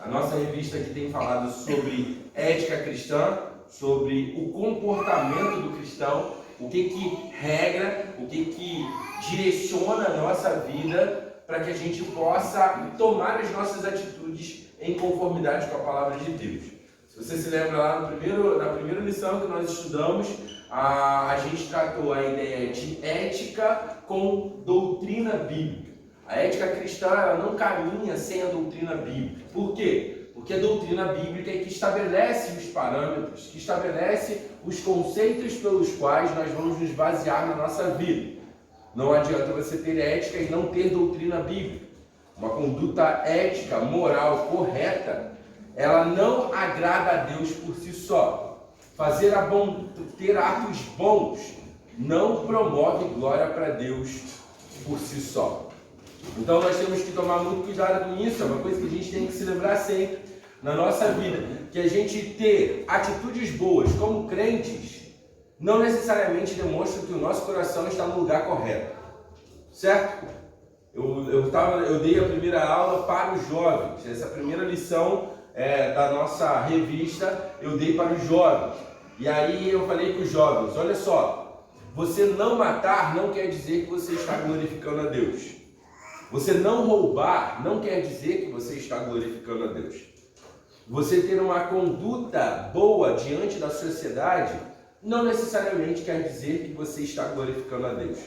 A nossa revista aqui tem falado sobre ética cristã, sobre o comportamento do cristão, o que regra, o que direciona a nossa vida para que a gente possa tomar as nossas atitudes em conformidade com a palavra de Deus. Se você se lembra lá na primeira lição que nós estudamos, a gente tratou a ideia de ética com doutrina bíblica. A ética cristã ela não caminha sem a doutrina bíblica. Por quê? Porque a doutrina bíblica é que estabelece os parâmetros, que estabelece os conceitos pelos quais nós vamos nos basear na nossa vida. Não adianta você ter ética e não ter doutrina bíblica. Uma conduta ética, moral, correta, ela não agrada a Deus por si só. Ter atos bons não promove glória para Deus por si só. Então nós temos que tomar muito cuidado com isso, é uma coisa que a gente tem que se lembrar sempre na nossa vida, que a gente ter atitudes boas como crentes não necessariamente demonstra que o nosso coração está no lugar correto, certo? Eu dei a primeira aula para os jovens, essa primeira lição da nossa revista eu dei para os jovens, e aí eu falei para os jovens, olha só, você não matar não quer dizer que você está glorificando a Deus. Você não roubar não quer dizer que você está glorificando a Deus. Você ter uma conduta boa diante da sociedade não necessariamente quer dizer que você está glorificando a Deus.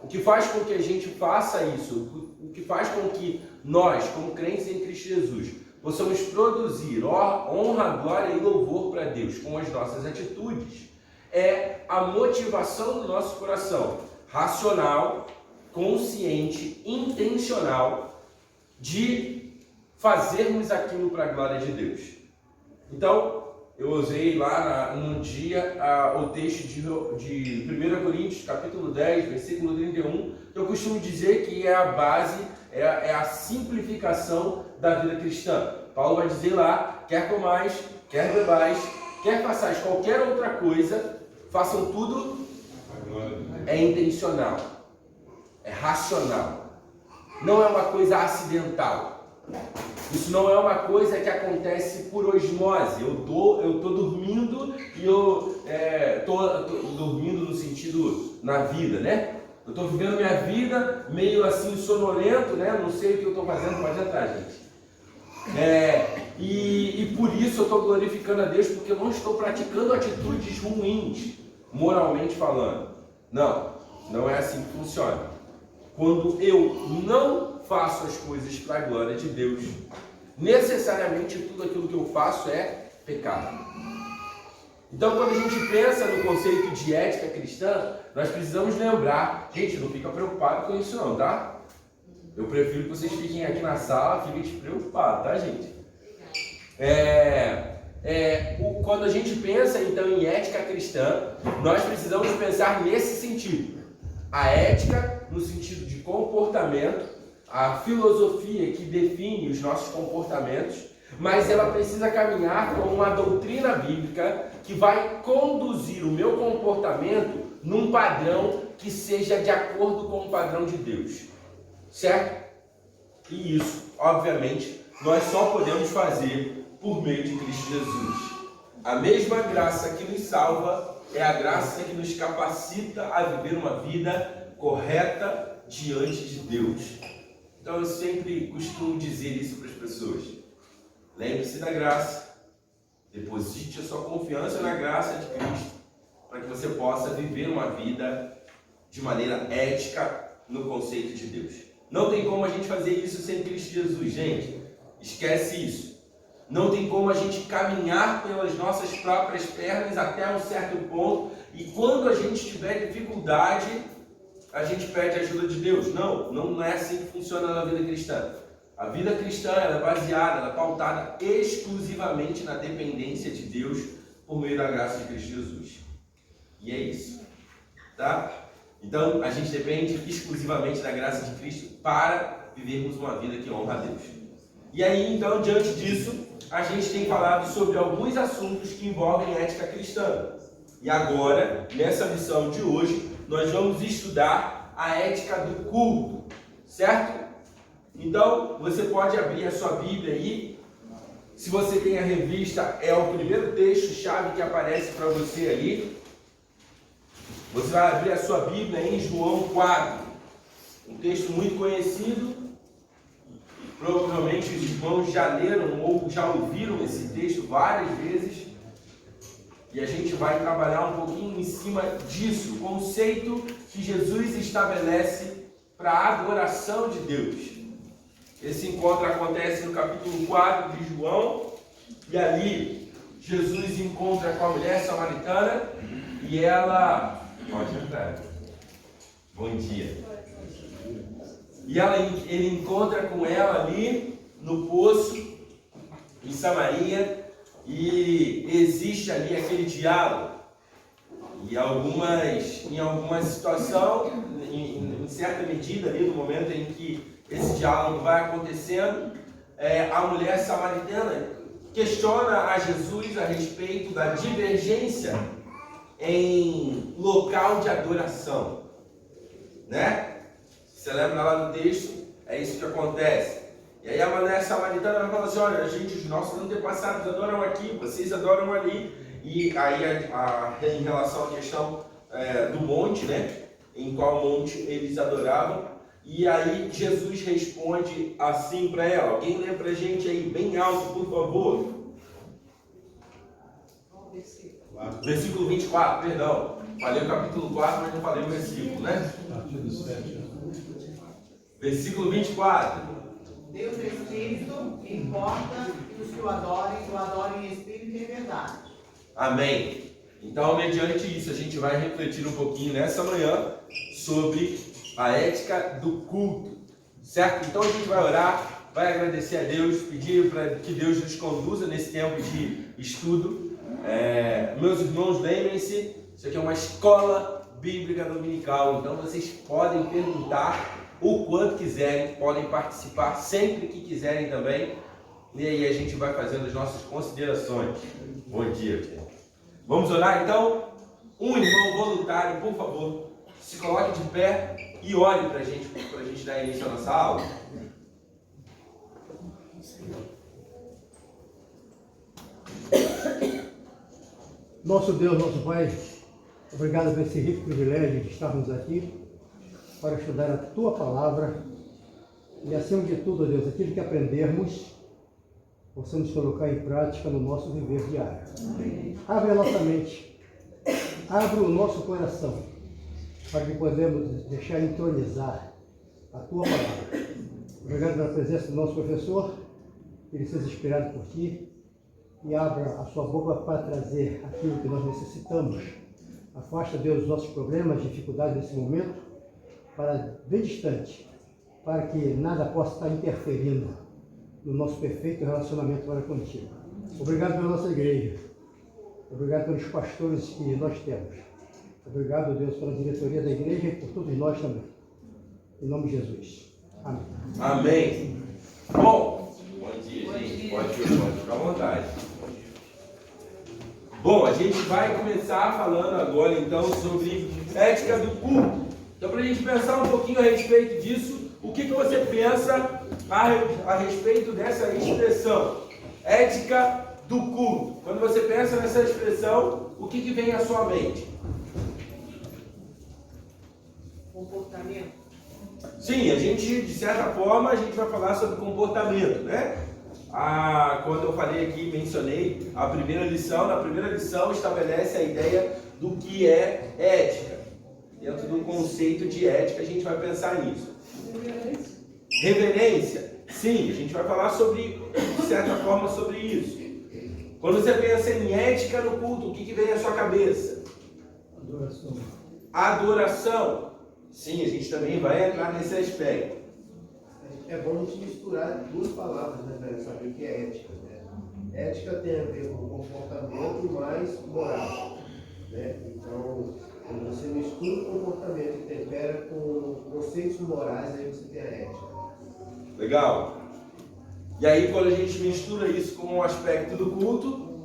O que faz com que a gente faça isso, o que faz com que nós, como crentes em Cristo Jesus, possamos produzir honra, glória e louvor para Deus com as nossas atitudes, é a motivação do nosso coração racional, consciente, intencional de fazermos aquilo para a glória de Deus. Então, eu usei lá num dia o texto de 1 Coríntios, capítulo 10, versículo 31, que eu costumo dizer que é a base, é a simplificação da vida cristã. Paulo vai dizer lá, quer comais, quer bebais, quer façais qualquer outra coisa, façam tudo, é intencional. É racional. Não é uma coisa acidental. Isso não é uma coisa que acontece por osmose. Eu tô dormindo e eu tô dormindo no sentido na vida, né? Eu tô vivendo minha vida meio assim sonolento, né? Não sei o que eu tô fazendo, pode entrar, gente. E por isso eu tô glorificando a Deus, porque eu não estou praticando atitudes ruins, moralmente falando. Não é assim que funciona. Quando eu não faço as coisas para a glória de Deus, necessariamente tudo aquilo que eu faço é pecado. Então, quando a gente pensa no conceito de ética cristã, nós precisamos lembrar, gente, não fica preocupado com isso não, tá? Eu prefiro que vocês fiquem aqui na sala, fiquem despreocupados, tá, gente? Quando a gente pensa, então, em ética cristã, nós precisamos pensar nesse sentido. A ética no sentido de comportamento, a filosofia que define os nossos comportamentos, mas ela precisa caminhar com uma doutrina bíblica que vai conduzir o meu comportamento num padrão que seja de acordo com o padrão de Deus, certo? E isso, obviamente, nós só podemos fazer por meio de Cristo Jesus. A mesma graça que nos salva é a graça que nos capacita a viver uma vida correta diante de Deus. Então eu sempre costumo dizer isso para as pessoas. Lembre-se da graça. Deposite a sua confiança na graça de Cristo, para que você possa viver uma vida de maneira ética no conceito de Deus. Não tem como a gente fazer isso sem Cristo Jesus, gente. Esquece isso. Não tem como a gente caminhar pelas nossas próprias pernas até um certo ponto, e quando a gente tiver dificuldade, a gente pede a ajuda de Deus. Não é assim que funciona na vida cristã. A vida cristã ela é baseada, ela é pautada exclusivamente na dependência de Deus por meio da graça de Cristo Jesus. E é isso, tá? Então, a gente depende exclusivamente da graça de Cristo para vivermos uma vida que honra a Deus. E aí, então, diante disso, a gente tem falado sobre alguns assuntos que envolvem ética cristã. E agora, nessa lição de hoje, nós vamos estudar a ética do culto, certo? Então, você pode abrir a sua Bíblia aí Se você tem a revista, é o primeiro texto-chave que aparece para você ali. Você vai abrir a sua Bíblia em João 4, um texto muito conhecido. Provavelmente os irmãos já leram ou já ouviram esse texto várias vezes. E a gente vai trabalhar um pouquinho em cima disso, o conceito que Jesus estabelece para a adoração de Deus. Esse encontro acontece no capítulo 4 de João, e ali Jesus encontra com a mulher samaritana, e ela... Pode entrar. Bom dia. E ele encontra com ela ali no poço, em Samaria, e existe ali aquele diálogo. E em alguma situação, em certa medida, ali no momento em que esse diálogo vai acontecendo, a mulher samaritana questiona a Jesus a respeito da divergência em local de adoração, né? Você lembra lá no texto? É isso que acontece. E aí a mulher samaritana fala assim: olha, gente, os nossos antepassados adoram aqui, vocês adoram ali. E aí em relação à questão do monte, né? Em qual monte eles adoravam. E aí Jesus responde assim para ela. Alguém lê para a gente aí bem alto, por favor. Versículo 24, perdão. Falei o capítulo 4, mas não falei o versículo, né? Versículo 24. Deus é Espírito, importa que os que o adorem em Espírito e em verdade. Amém. Então, mediante isso, a gente vai refletir um pouquinho nessa manhã sobre a ética do culto, certo? Então a gente vai orar, vai agradecer a Deus, pedir para que Deus nos conduza nesse tempo de estudo. Meus irmãos, lembrem-se, isso aqui é uma escola bíblica dominical, então vocês podem perguntar o quanto quiserem, podem participar sempre que quiserem também, e aí a gente vai fazendo as nossas considerações. Bom dia, gente. Vamos orar então? Um irmão voluntário, por favor, se coloque de pé e ore para a gente dar início à nossa aula. Nosso Deus, nosso Pai, obrigado por esse rico privilégio de estarmos aqui para estudar a Tua Palavra e, acima de tudo, Deus, aquilo que aprendermos, possamos colocar em prática no nosso viver diário. Abre a nossa mente, abre o nosso coração, para que podemos deixar entronizar a Tua Palavra. Obrigado pela presença do nosso professor, que ele seja inspirado por Ti e abra a sua boca para trazer aquilo que nós necessitamos. Afasta, Deus, os nossos problemas, dificuldades nesse momento, para bem distante, para que nada possa estar interferindo no nosso perfeito relacionamento para contigo. Obrigado pela nossa igreja. Obrigado pelos pastores que nós temos. Obrigado, Deus, pela diretoria da igreja e por todos nós também. Em nome de Jesus. Amém. Amém. Bom dia, gente. Pode ficar à vontade. Bom, a gente vai começar falando agora, então, sobre ética do culto. Então, para a gente pensar um pouquinho a respeito disso, o que você pensa a respeito dessa expressão, ética do culto? Quando você pensa nessa expressão, o que vem à sua mente? Comportamento. Sim, a gente, de certa forma, a gente vai falar sobre comportamento, né? Quando eu falei aqui, mencionei a primeira lição, na primeira lição estabelece a ideia do que é ética. Dentro do conceito de ética, a gente vai pensar nisso. Reverência. Sim, a gente vai falar sobre, de certa forma, sobre isso. Quando você pensa em ética no culto, o que vem à sua cabeça? Adoração. Adoração. Sim, a gente também vai entrar nesse aspecto. É bom a gente misturar duas palavras, né, para saber o que é ética. Né? Ética tem a ver com comportamento mais moral. Né? Então, quando você mistura o comportamento e tempera com conceitos morais, aí você tem a ética. Legal. E aí, quando a gente mistura isso com o aspecto do culto,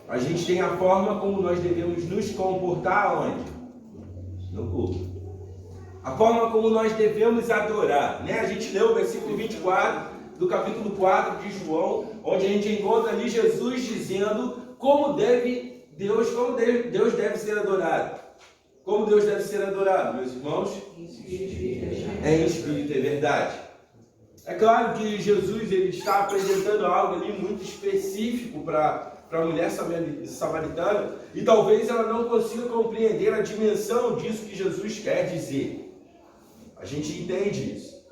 a gente tem a forma como nós devemos nos comportar onde? No culto. A forma como nós devemos adorar, né? A gente leu o versículo 24, do capítulo 4 de João, onde a gente encontra ali Jesus dizendo como Deus deve ser adorado. Como Deus deve ser adorado, meus irmãos? Em espírito e verdade. É claro que Jesus ele está apresentando algo ali muito específico para a mulher samaritana, e talvez ela não consiga compreender a dimensão disso que Jesus quer dizer. A gente entende isso.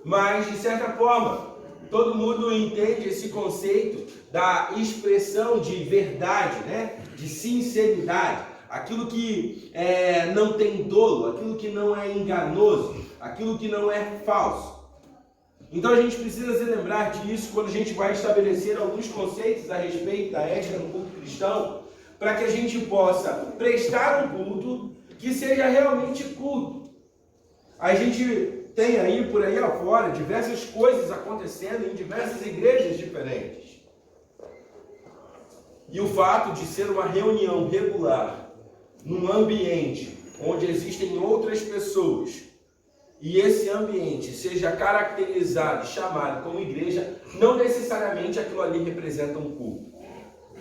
Mas, de certa forma, todo mundo entende esse conceito da expressão de verdade, né? De sinceridade. Aquilo que não tem dolo, aquilo que não é enganoso, aquilo que não é falso. Então a gente precisa se lembrar disso quando a gente vai estabelecer alguns conceitos a respeito da ética no culto cristão, para que a gente possa prestar um culto que seja realmente culto. A gente tem aí, por aí afora, diversas coisas acontecendo em diversas igrejas diferentes. E o fato de ser uma reunião regular, num ambiente onde existem outras pessoas, e esse ambiente seja caracterizado, chamado como igreja, não necessariamente aquilo ali representa um culto.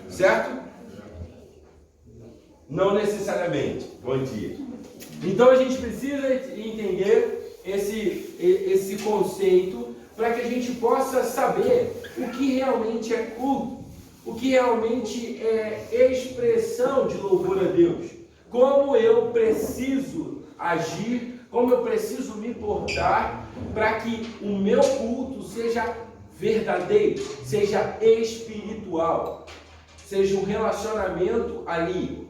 Certo? Não necessariamente. Bom dia. Então a gente precisa entender esse conceito para que a gente possa saber o que realmente é culto, o que realmente é expressão de louvor a Deus, como eu preciso agir, como eu preciso me portar para que o meu culto seja verdadeiro, seja espiritual, seja um relacionamento ali,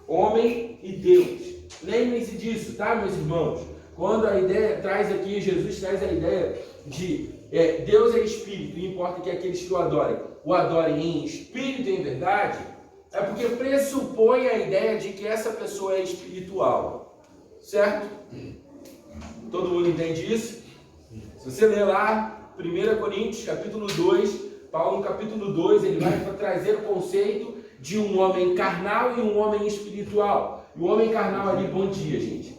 homem e Deus. Lembrem-se disso, tá, meus irmãos? Quando a ideia traz aqui, Jesus traz a ideia de Deus é espírito, e importa que aqueles que o adorem em espírito e em verdade, é porque pressupõe a ideia de que essa pessoa é espiritual. Certo? Todo mundo entende isso? Se você ler lá, 1 Coríntios, capítulo 2, Paulo no capítulo 2, ele vai trazer o conceito de um homem carnal e um homem espiritual. E o homem carnal ali, bom dia, gente.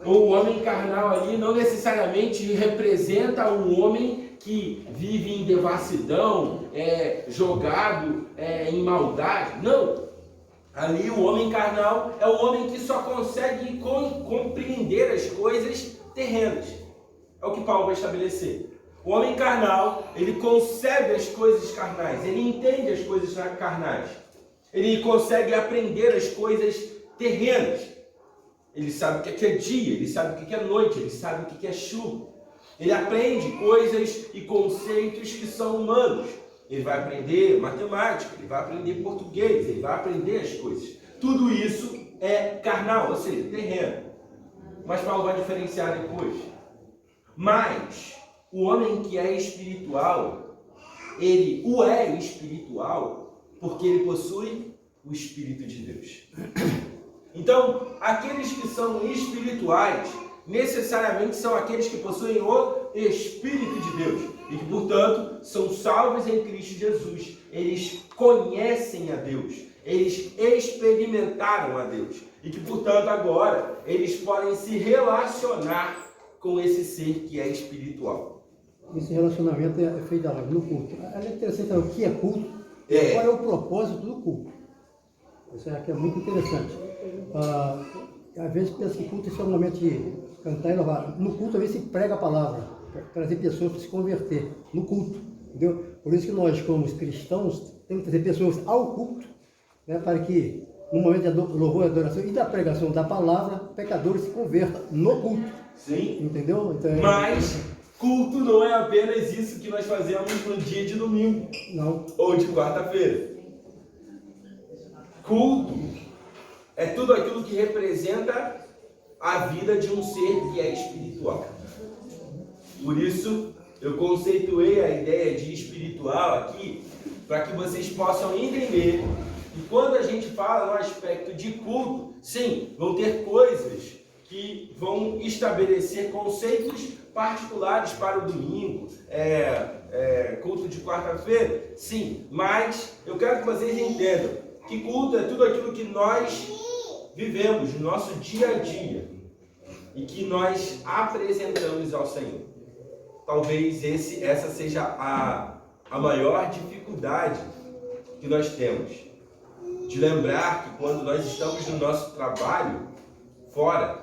O homem carnal ali não necessariamente representa um homem que vive em devassidão, jogado em maldade. Não. Ali o homem carnal é o homem que só consegue compreender as coisas terrenas. É o que Paulo vai estabelecer. O homem carnal, ele concebe as coisas carnais, ele entende as coisas carnais. Ele consegue aprender as coisas terrenas. Ele sabe o que é dia, ele sabe o que é noite, ele sabe o que é chuva. Ele aprende coisas e conceitos que são humanos. Ele vai aprender matemática, ele vai aprender português, ele vai aprender as coisas. Tudo isso é carnal, ou seja, terreno. Mas Paulo vai diferenciar depois. Mas o homem que é espiritual, ele o é espiritual porque ele possui o Espírito de Deus. Então, aqueles que são espirituais, necessariamente são aqueles que possuem o Espírito de Deus e que, portanto, são salvos em Cristo Jesus. Eles conhecem a Deus, eles experimentaram a Deus e que, portanto, agora eles podem se relacionar com esse ser que é espiritual. Esse relacionamento é feito no culto. É interessante saber o que é culto, qual é o propósito do culto. Isso aqui é muito interessante. Às vezes pensa que culto é só um momento de cantar e louvar. No culto, às vezes, se prega a palavra, para trazer pessoas para se converter. No culto, entendeu? Por isso que nós, como cristãos, temos que trazer pessoas ao culto, né, para que, no momento de louvor e adoração e da pregação da palavra, pecadores se convertam no culto. Sim. Entendeu? Então, mas culto não é apenas isso que nós fazemos no dia de domingo. Não. Ou de quarta-feira. Culto é tudo aquilo que representa a vida de um ser que é espiritual. Por isso, eu conceituei a ideia de espiritual aqui, para que vocês possam entender que quando a gente fala no aspecto de culto, sim, vão ter coisas que vão estabelecer conceitos particulares para o domingo, culto de quarta-feira, sim, mas eu quero que vocês entendam que culto é tudo aquilo que nós vivemos no nosso dia a dia e que nós apresentamos ao Senhor. talvez essa seja a maior dificuldade que nós temos. De lembrar que quando nós estamos no nosso trabalho, fora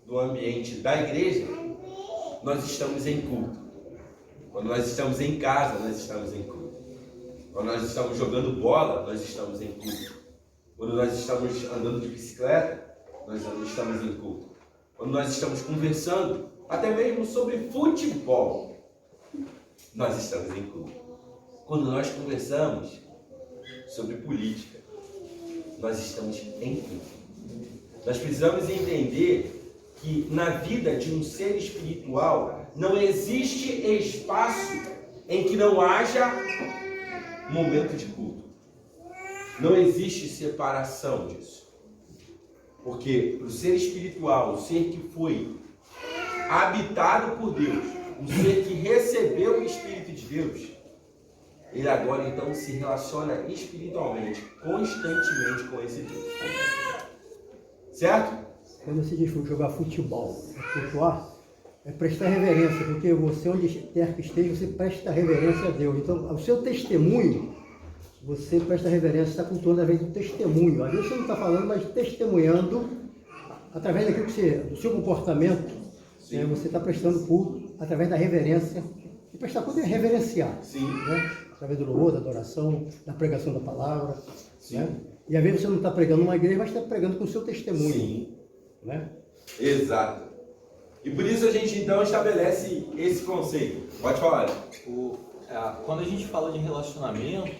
do ambiente da igreja, nós estamos em culto. Quando nós estamos em casa, nós estamos em culto. Quando nós estamos jogando bola, nós estamos em culto. Quando nós estamos andando de bicicleta, nós estamos em culto. Quando nós estamos conversando, até mesmo sobre futebol, nós estamos em culto. Quando nós conversamos sobre política, nós estamos em culto. Nós precisamos entender que na vida de um ser espiritual não existe espaço em que não haja momento de culto. Não existe separação disso. Porque para o ser espiritual, o ser que foi habitado por Deus, o ser que recebeu o Espírito de Deus, ele agora então se relaciona espiritualmente, constantemente com esse Deus. Certo? Quando você diz jogar futebol, cultuar, é prestar reverência, porque você, onde quer que esteja, você presta reverência a Deus. Então, o seu testemunho, você presta reverência, está cultuando através do testemunho. Às vezes você não está falando, mas testemunhando, através daquilo que do seu comportamento, você está prestando culto através da reverência. E prestar culto é reverenciar. Sim. Né? Através do louvor, da adoração, da pregação da palavra. Sim. Né? E às vezes você não está pregando numa igreja, mas está pregando com o seu testemunho. Sim. Né? Exato. E por isso a gente então estabelece esse conceito. Pode falar. Quando a gente fala de relacionamento,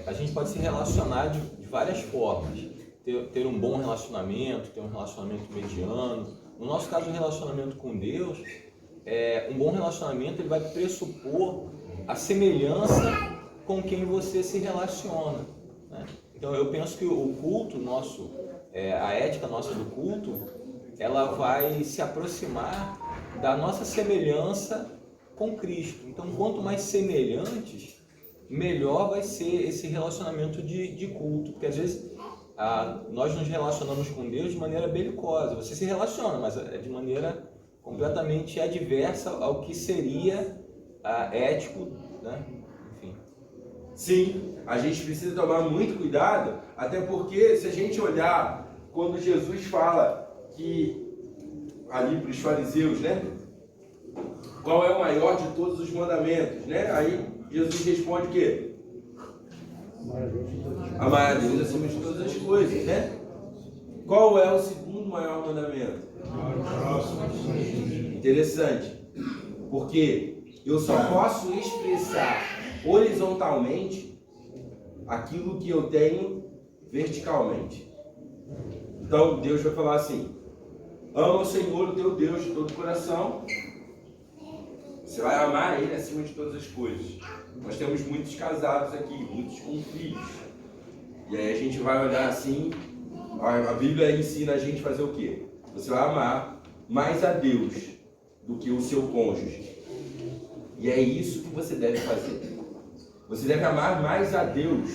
a gente pode se relacionar de várias formas. Ter um bom relacionamento, ter um relacionamento mediano. No nosso caso, o relacionamento com Deus, um bom relacionamento ele vai pressupor a semelhança com quem você se relaciona. Né? Então eu penso que o culto nosso, a ética nossa do culto, ela vai se aproximar da nossa semelhança com Cristo. Então, quanto mais semelhantes, melhor vai ser esse relacionamento de culto. Porque às vezes nós nos relacionamos com Deus de maneira belicosa. Você se relaciona, mas é de maneira completamente adversa ao que seria ético, né? Enfim. Sim, a gente precisa tomar muito cuidado, até porque se a gente olhar quando Jesus fala que ali para os fariseus, né? Qual é o maior de todos os mandamentos, né? Aí Jesus responde o quê? Amar a Deus acima de todas as coisas, né? Qual é o segundo maior mandamento? Interessante, porque eu só posso expressar horizontalmente aquilo que eu tenho verticalmente. Então Deus vai falar assim: ama o Senhor, o teu Deus, de todo o coração. Você vai amar Ele acima de todas as coisas. Nós temos muitos casados aqui, muitos com filhos. E aí a gente vai olhar assim, a Bíblia ensina a gente a fazer o quê? Você vai amar mais a Deus do que o seu cônjuge. E é isso que você deve fazer. Você deve amar mais a Deus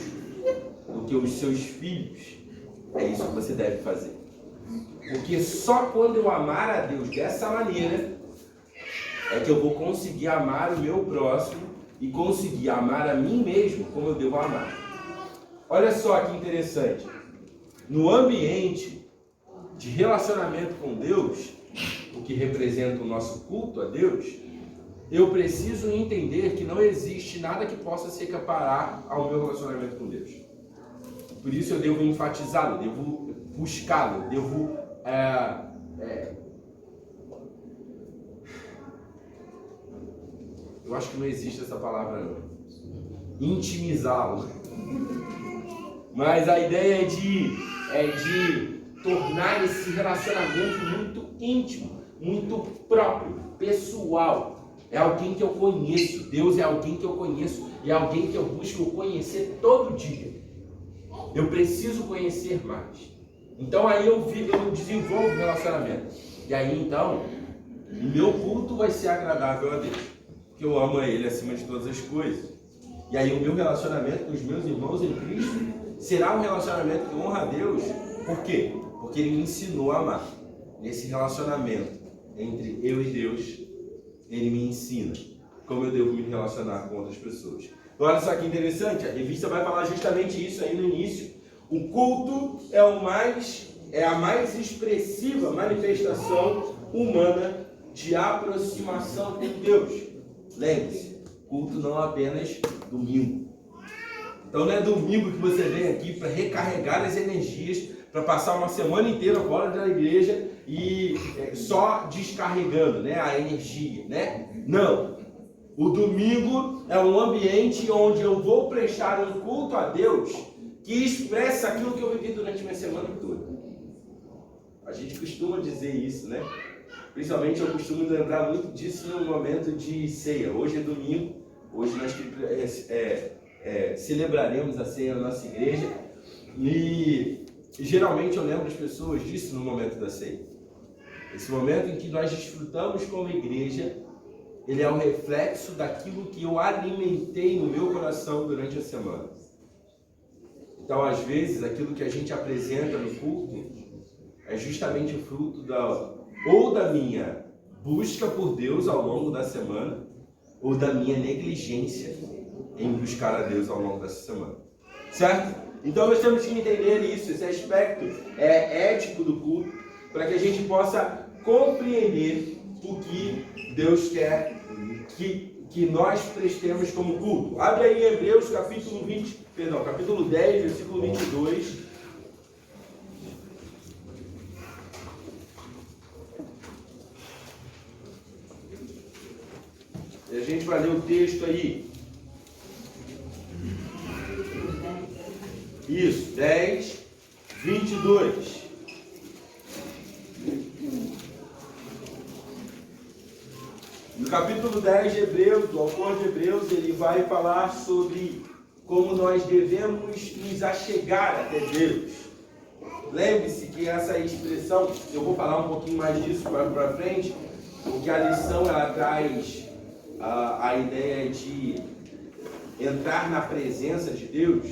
do que os seus filhos. É isso que você deve fazer. Porque só quando eu amar a Deus dessa maneira é que eu vou conseguir amar o meu próximo e conseguir amar a mim mesmo como eu devo amar. Olha só que interessante. No ambiente de relacionamento com Deus, o que representa o nosso culto a Deus, eu preciso entender que não existe nada que possa se equiparar ao meu relacionamento com Deus. Por isso eu devo enfatizá-lo, eu devo buscá-lo, eu devo eu acho que não existe essa palavra não. Intimizá-lo. Mas a ideia é de tornar esse relacionamento muito íntimo, muito próprio, pessoal. É alguém que eu conheço. Deus é alguém que eu conheço. E é alguém que eu busco conhecer todo dia. Eu preciso conhecer mais. Então aí eu desenvolvo o relacionamento. E aí então, o meu culto vai ser agradável a Deus. Porque eu amo a Ele acima de todas as coisas. E aí o meu relacionamento com os meus irmãos em Cristo será um relacionamento que honra a Deus. Por quê? Porque Ele me ensinou a amar. Nesse relacionamento entre eu e Deus, ele me ensina como eu devo me relacionar com outras pessoas. Então, olha só que interessante, a revista vai falar justamente isso aí no início. O culto é a mais expressiva manifestação humana de aproximação com Deus. Lembre-se, culto não apenas domingo. Então não é domingo que você vem aqui para recarregar as energias, para passar uma semana inteira fora da igreja e só descarregando, né, a energia, né? Não. O domingo é um ambiente onde eu vou prestar um culto a Deus que expressa aquilo que eu vivi durante a minha semana toda. A gente costuma dizer isso, né? Principalmente eu costumo lembrar muito disso no momento de ceia. Hoje é domingo, hoje nós celebraremos a ceia na nossa igreja e geralmente eu lembro as pessoas disso no momento da ceia. Esse momento em que nós desfrutamos como igreja, ele é o reflexo daquilo que eu alimentei no meu coração durante a semana. Então, às vezes, aquilo que a gente apresenta no culto é justamente o fruto da minha busca por Deus ao longo da semana, ou da minha negligência em buscar a Deus ao longo dessa semana. Certo? Então, nós temos que entender isso, esse aspecto ético do culto, para que a gente possa compreender o que Deus quer que nós prestemos como culto. Abre aí Hebreus capítulo 10, versículo 22. E a gente vai ler o texto aí. Isso, 10, 22. No capítulo 10 de Hebreus, o autor de Hebreus, ele vai falar sobre como nós devemos nos achegar até Deus. Lembre-se que essa expressão, eu vou falar um pouquinho mais disso para frente, porque a lição ela traz a ideia de entrar na presença de Deus,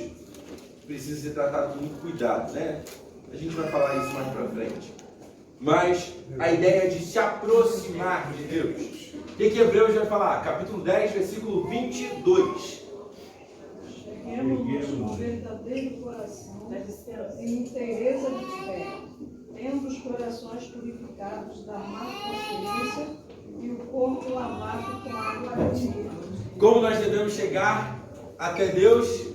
precisa ser tratado com muito cuidado, né? A gente vai falar isso mais para frente. Mas a ideia de se aproximar de Deus. O que Hebreus vai falar? Capítulo 10, versículo 22. Cheguemos com verdadeiro coração e inteireza de fé, tendo os corações purificados da má consciência e o corpo lavado com água limpa. Como nós devemos chegar até Deus?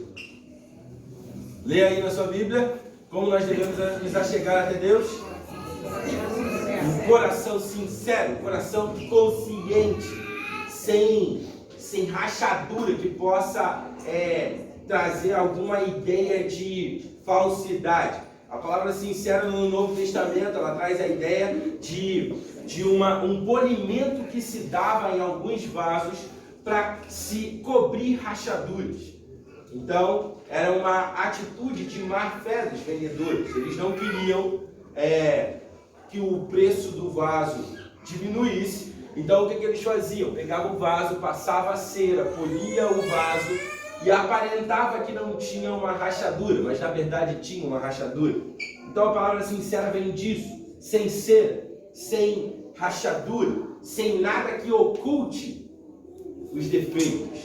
Leia aí na sua Bíblia. Como nós devemos nos achegar até Deus? Um coração sincero, um coração consciente, sem rachadura que possa trazer alguma ideia de falsidade. A palavra sincera no Novo Testamento, ela traz a ideia de um polimento que se dava em alguns vasos para se cobrir rachaduras. Então, era uma atitude de má fé dos vendedores. Eles não queriam que o preço do vaso diminuísse. Então, o que eles faziam? Pegavam o vaso, passava a cera, polia o vaso e aparentava que não tinha uma rachadura, mas na verdade tinha uma rachadura. Então, a palavra sincera vem disso, sem cera, sem rachadura, sem nada que oculte os defeitos.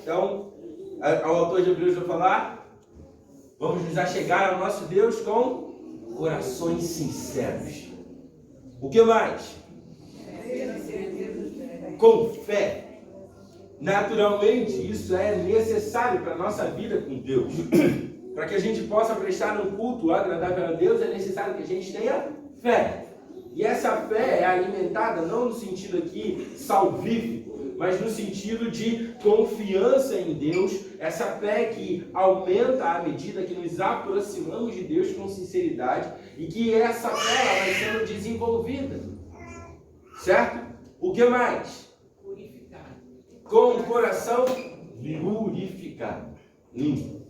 Então, o autor de Hebreus vai falar, vamos nos achegar ao nosso Deus com corações sinceros. O que mais? Com fé. Naturalmente, isso é necessário para a nossa vida com Deus. Para que a gente possa prestar um culto agradável a Deus, é necessário que a gente tenha fé. E essa fé é alimentada não no sentido aqui salvífico, mas no sentido de confiança em Deus, essa fé que aumenta à medida que nos aproximamos de Deus com sinceridade e que essa fé ela vai sendo desenvolvida. Certo? O que mais? Purificado. Com o coração purificado. Limpo.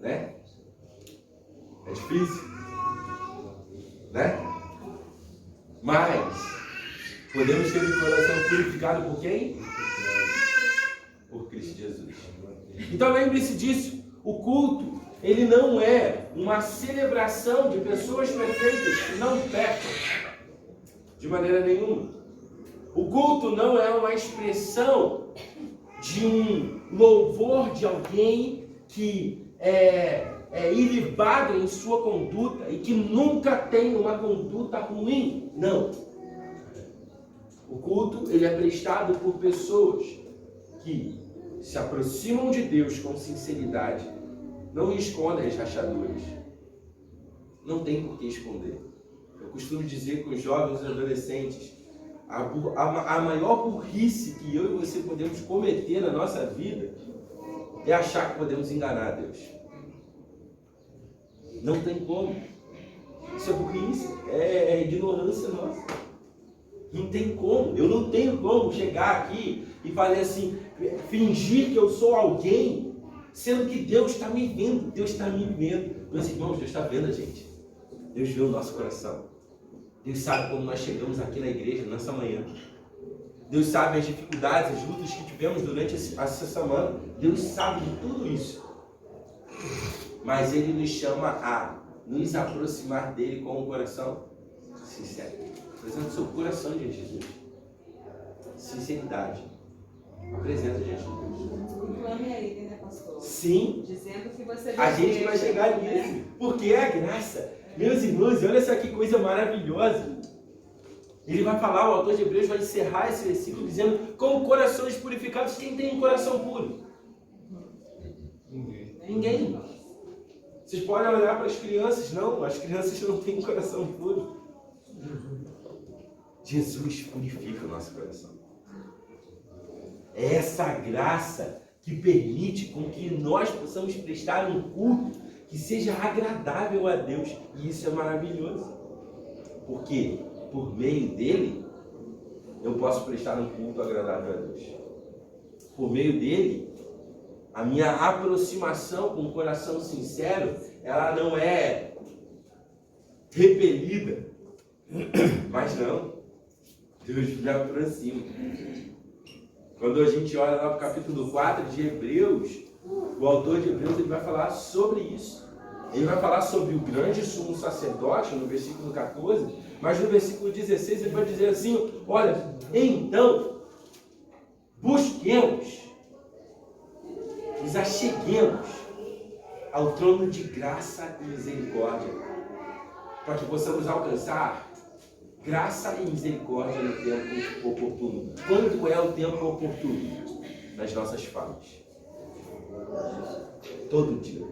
Né? É difícil. Né? Mas podemos ter o coração purificado por quem? Por Cristo Jesus. Então lembre-se disso. O culto, ele não é uma celebração de pessoas perfeitas que não pecam. De maneira nenhuma. O culto não é uma expressão de um louvor de alguém que é ilibado em sua conduta e que nunca tem uma conduta ruim. Não. O culto, ele é prestado por pessoas que se aproximam de Deus com sinceridade, não escondem as rachaduras. Não tem por que esconder. Eu costumo dizer com os jovens e adolescentes, a maior burrice que eu e você podemos cometer na nossa vida é achar que podemos enganar Deus. Não tem como. Isso é burrice, é ignorância nossa. Não tem como. Eu não tenho como chegar aqui e fazer assim, fingir que eu sou alguém, sendo que Deus está me vendo. Deus está me vendo. Meus irmãos, Deus está vendo a gente. Deus vê o nosso coração. Deus sabe como nós chegamos aqui na igreja nessa manhã. Deus sabe as dificuldades, as lutas que tivemos durante essa semana. Deus sabe de tudo isso. Mas Ele nos chama a nos aproximar dEle com um coração sincero. Apresenta o seu coração diante de Deus. Sinceridade. Apresenta diante de Deus. Clame a Ele, né, pastor? Sim. Dizendo que você A gente vai chegar nisso. Porque é a graça. Meus irmãos, olha só que coisa maravilhosa. Ele vai falar, o autor de Hebreus vai encerrar esse versículo dizendo: com corações purificados, quem tem um coração puro? Ninguém. Vocês podem olhar para as crianças, não, as crianças não têm um coração puro. Jesus purifica o nosso coração. É essa graça que permite com que nós possamos prestar um culto que seja agradável a Deus. E isso é maravilhoso. Porque por meio dele, eu posso prestar um culto agradável a Deus. Por meio dele, a minha aproximação com um coração sincero, ela não é repelida. Mas não. Deus me aproxima. Quando a gente olha lá para o capítulo 4 de Hebreus, o autor de Hebreus ele vai falar sobre isso. Ele vai falar sobre o grande sumo sacerdote no versículo 14, mas no versículo 16 ele vai dizer assim: olha, então, busquemos, nos acheguemos ao trono de graça e misericórdia, para que possamos alcançar graça e misericórdia no tempo oportuno. Quando é o tempo oportuno? Nas nossas falas. Todo dia.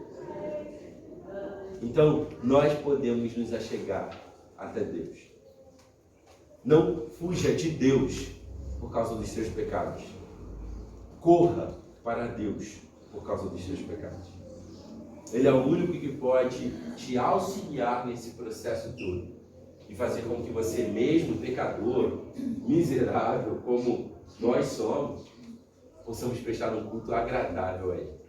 Então, nós podemos nos achegar até Deus. Não fuja de Deus por causa dos seus pecados. Corra para Deus por causa dos seus pecados. Ele é o único que pode te auxiliar nesse processo todo e fazer com que você mesmo, pecador, miserável, como nós somos, possamos prestar um culto agradável a Ele.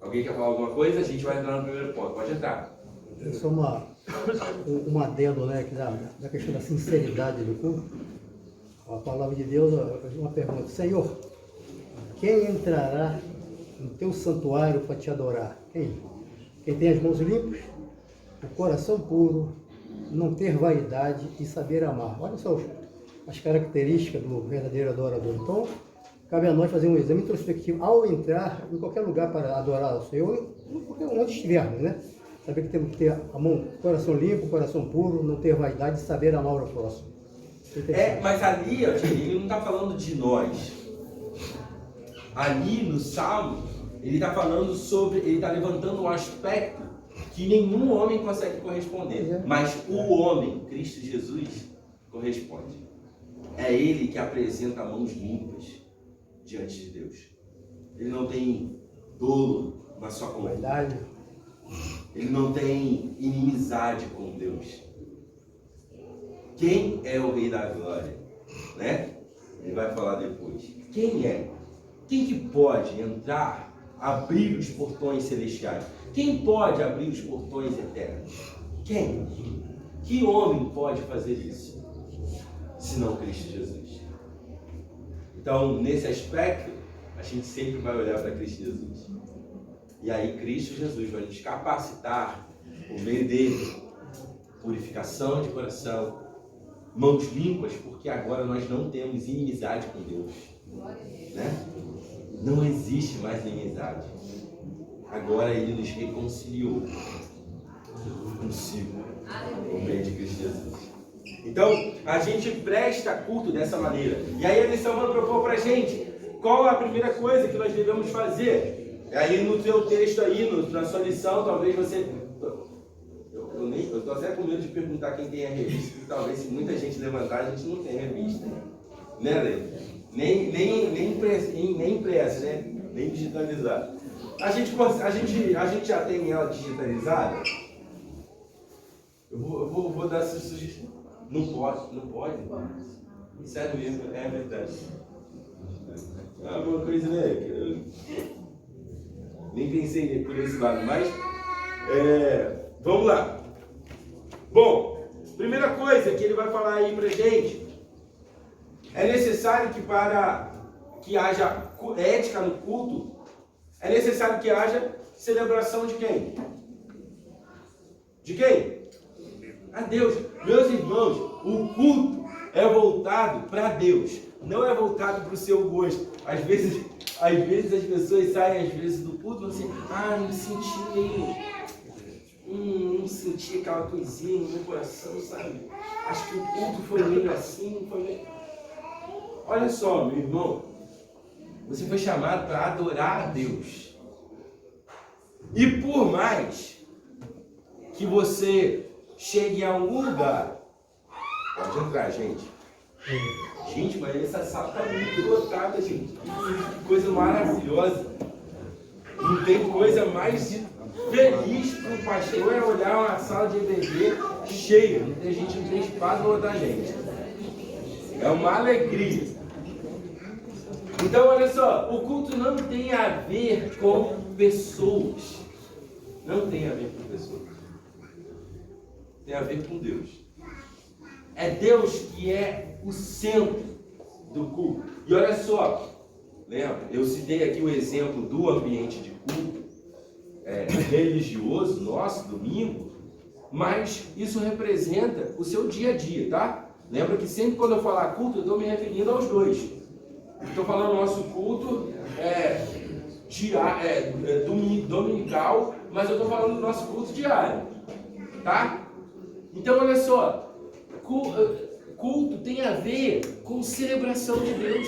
Alguém quer falar alguma coisa? A gente vai entrar no primeiro ponto. Pode entrar. É só um adendo, né, da questão da sinceridade do culto. A palavra de Deus, uma pergunta: Senhor, quem entrará no teu santuário para te adorar? Quem? Quem tem as mãos limpas, o coração puro, não ter vaidade e saber amar. Olha só as características do verdadeiro adorador. Então, cabe a nós fazer um exame introspectivo ao entrar em qualquer lugar para adorar o Senhor, onde estivermos, né? Saber que temos que ter a mão, coração limpo, coração puro, não ter vaidade e saber amar o próximo. Mas ali, ele não está falando de nós. Ali no Salmo, ele está falando sobre, ele está levantando um aspecto que nenhum homem consegue corresponder. Mas o homem, Cristo Jesus, corresponde. É ele que apresenta mãos limpas diante de Deus. Ele não tem dolo na sua conduta. Ele não tem inimizade com Deus. Quem é o Rei da Glória? Né? Ele vai falar depois. Quem é? Quem que pode entrar, abrir os portões celestiais? Quem pode abrir os portões eternos? Quem? Que homem pode fazer isso? Senão Cristo Jesus. Então, nesse aspecto, a gente sempre vai olhar para Cristo Jesus. E aí Cristo Jesus vai nos capacitar, por meio dele, purificação de coração, mãos limpas, porque agora nós não temos inimizade com Deus. Né? Não existe mais inimizade. Agora Ele nos reconciliou consigo, por meio de Cristo Jesus. Então, a gente presta culto dessa maneira. E aí a lição vai propor pra gente qual a primeira coisa que nós devemos fazer. Aí no teu texto aí, na sua lição, talvez você... Eu estou até com medo de perguntar quem tem a revista, porque talvez se muita gente levantar, a gente não tem revista. Né, Lê? Nem impressa, né? Nem digitalizada. A gente já tem ela digitalizada? Eu vou dar essa sugestão. Não pode? Sério mesmo, é verdade. É uma coisa, né? Que eu nem pensei por esse lado, mas vamos lá. Bom, primeira coisa que ele vai falar aí pra gente, é necessário que para que haja ética no culto, é necessário que haja celebração de quem? De quem? A Deus. Meus irmãos, o culto é voltado para Deus, não é voltado para o seu gosto. Às vezes as pessoas saem do culto e assim, não senti meio... não senti aquela coisinha no meu coração, sabe? Acho que o culto foi meio assim, foi meio... Olha só, meu irmão, você foi chamado para adorar a Deus. E por mais que você chegue a algum lugar, pode entrar, gente. Gente, mas essa sala está muito lotada, gente. Que coisa maravilhosa. Não tem coisa mais feliz para o pastor é olhar uma sala de EBD cheia. A gente não tem espaço para botar gente. É uma alegria. Então, olha só, o culto não tem a ver com pessoas. Não tem a ver com pessoas. Tem a ver com Deus. É Deus que é o centro do culto. E olha só, lembra? Eu citei aqui o exemplo do ambiente de culto religioso nosso, domingo, mas isso representa o seu dia a dia, tá? Lembra que sempre quando eu falar culto, eu estou me referindo aos dois. Estou falando nosso culto dominical, mas eu estou falando do nosso culto diário, tá? Então, olha só, culto tem a ver com celebração de Deus.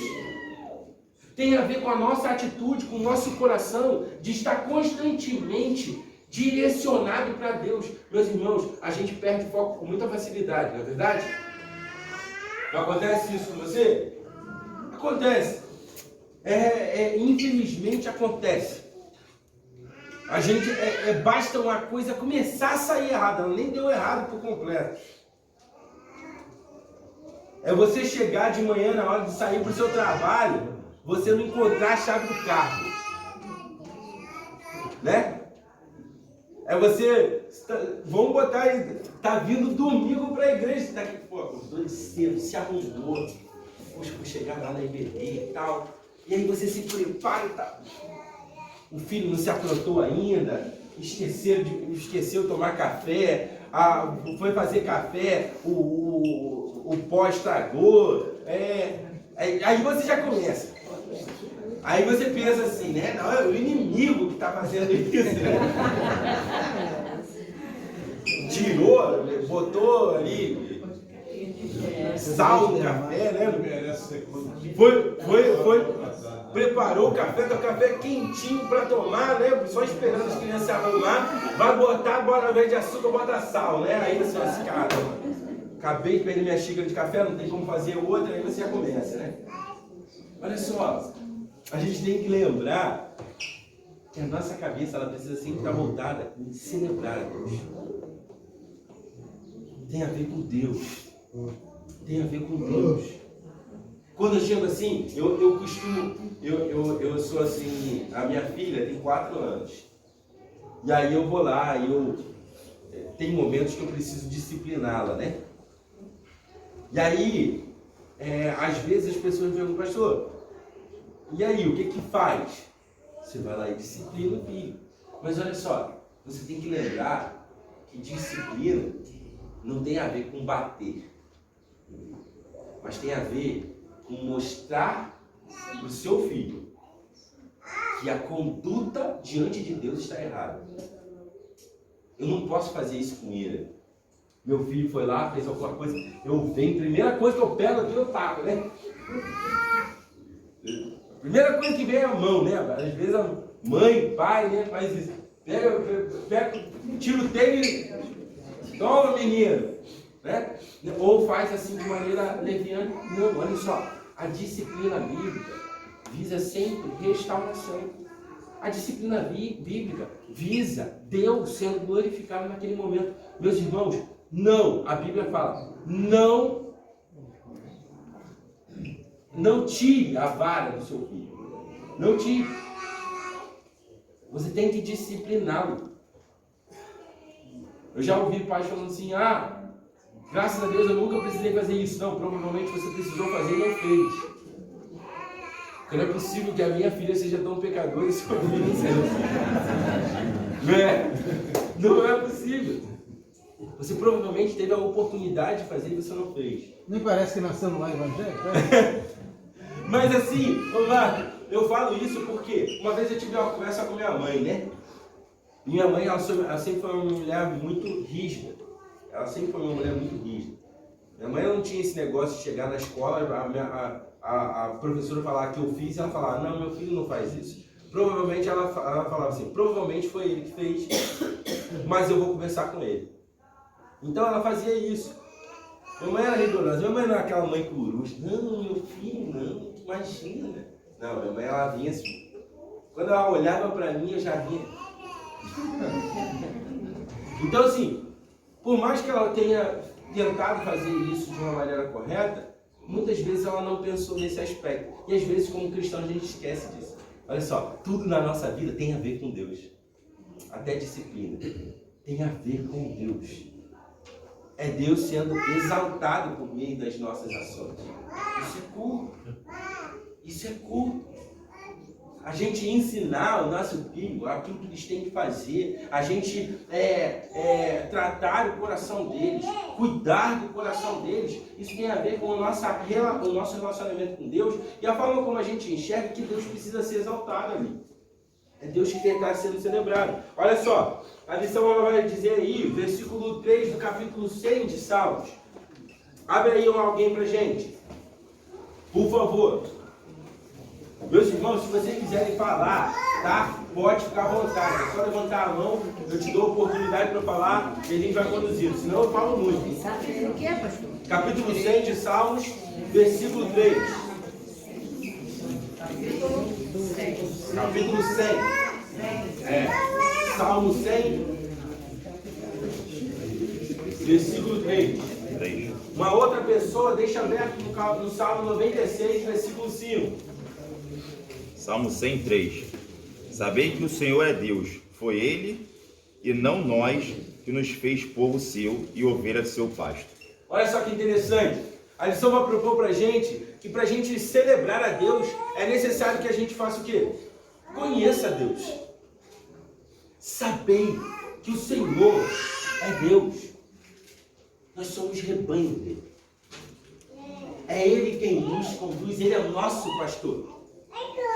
Tem a ver com a nossa atitude, com o nosso coração, de estar constantemente direcionado para Deus. Meus irmãos, a gente perde foco com muita facilidade, não é verdade? Não acontece isso com você? Acontece. Infelizmente acontece. A gente, basta uma coisa começar a sair errada, ela nem deu errado por completo. É você chegar de manhã na hora de sair para o seu trabalho, você não encontrar a chave do carro. Né? É você, vamos botar aí, tá vindo domingo para a igreja, tá aqui, acordou de cedo, se arrumou, poxa, vou chegar lá na IBD e tal, e aí você se prepara e tal. O filho não se aprontou ainda, esqueceu de tomar café, foi fazer café, o pó estragou, aí você já começa. Aí você pensa assim, né? Não, é o inimigo que está fazendo isso. Tirou, botou ali sal no café, né? Preparou o café, tá o café quentinho para tomar, né? Só esperando as crianças se arrumar. Vai botar, ao invés de açúcar, bota sal, né? Aí você vai se cara. Acabei de perder minha xícara de café, não tem como fazer outra, aí você já começa, né? Olha só, a gente tem que lembrar que a nossa cabeça ela precisa sempre estar voltada em celebrar a Deus. Tem a ver com Deus. Tem a ver com Deus. Quando eu chego assim, eu sou assim, a minha filha tem 4 anos. E aí eu vou lá, tem momentos que eu preciso discipliná-la, né? E aí, às vezes as pessoas me perguntam, pastor, e aí, o que faz? Você vai lá e disciplina o filho. Mas olha só, você tem que lembrar que disciplina não tem a ver com bater. Mas tem a ver com mostrar para o seu filho que a conduta diante de Deus está errada. Eu não posso fazer isso com ele. Meu filho foi lá, fez alguma coisa, eu venho, primeira coisa que eu pego aqui, eu taco, né? Primeira coisa que vem é a mão, né? Às vezes a mãe, pai, né, faz isso. Pega, tira o tênis, toma, menino, né? Ou faz assim de maneira leviana. Não, olha só, a disciplina bíblica visa sempre restauração. A disciplina bíblica visa Deus sendo glorificado naquele momento. Meus irmãos, não, a Bíblia fala, não tire a vara do seu filho. Não tire. Você tem que discipliná-lo. Eu já ouvi pais falando assim, graças a Deus eu nunca precisei fazer isso. Não, provavelmente você precisou fazer e não fez. Porque não é possível que a minha filha seja tão pecadora e seu filho não seja assim. Não é possível. Você provavelmente teve a oportunidade de fazer e você não fez. Nem parece que nascemos lá evangélico, Mas assim, vamos lá, eu falo isso porque uma vez eu tive uma conversa com minha mãe, né? Minha mãe, ela sempre foi uma mulher muito rígida. Minha mãe não tinha esse negócio de chegar na escola, a professora falar que eu fiz, e ela falar, não, meu filho não faz isso. Provavelmente ela falava assim, provavelmente foi ele que fez, mas eu vou conversar com ele. Então ela fazia isso. Minha mãe era rigorosa, minha mãe não era aquela mãe coruja. Não, meu filho, não, imagina. Não, minha mãe ela vinha assim. Quando ela olhava pra mim, eu já vinha. Então assim, por mais que ela tenha tentado fazer isso de uma maneira correta, muitas vezes ela não pensou nesse aspecto. E às vezes, como cristão, a gente esquece disso. Olha só, tudo na nossa vida tem a ver com Deus. Até disciplina. Tem a ver com Deus. É Deus sendo exaltado por meio das nossas ações. Isso é culto. Isso é culto. A gente ensinar o nosso filho aquilo que eles têm que fazer, a gente tratar o coração deles, cuidar do coração deles, isso tem a ver com o nosso relacionamento com Deus e a forma como a gente enxerga que Deus precisa ser exaltado ali. É Deus que está sendo celebrado. Olha só, a lição vai dizer aí, versículo 3 do capítulo 100 de Salmos. Abre aí alguém pra gente, por favor. Meus irmãos, se vocês quiserem falar, tá? Pode ficar à vontade. É só levantar a mão, eu te dou a oportunidade para falar e a gente vai conduzindo. Senão eu falo muito. Sabe o que é, pastor? Capítulo 100 de Salmos, versículo 3. Capítulo 100. Salmo 100, versículo 3. Uma outra pessoa deixa aberto no Salmo 96, versículo 5. Salmo 103. Sabei que o Senhor é Deus, foi Ele e não nós que nos fez povo seu e ovelha do seu pasto. Olha só que interessante. A lição vai propor pra gente que pra gente celebrar a Deus é necessário que a gente faça o quê? Conheça a Deus. Sabei que o Senhor é Deus. Nós somos rebanho dele. É Ele quem nos conduz, Ele é o nosso pastor.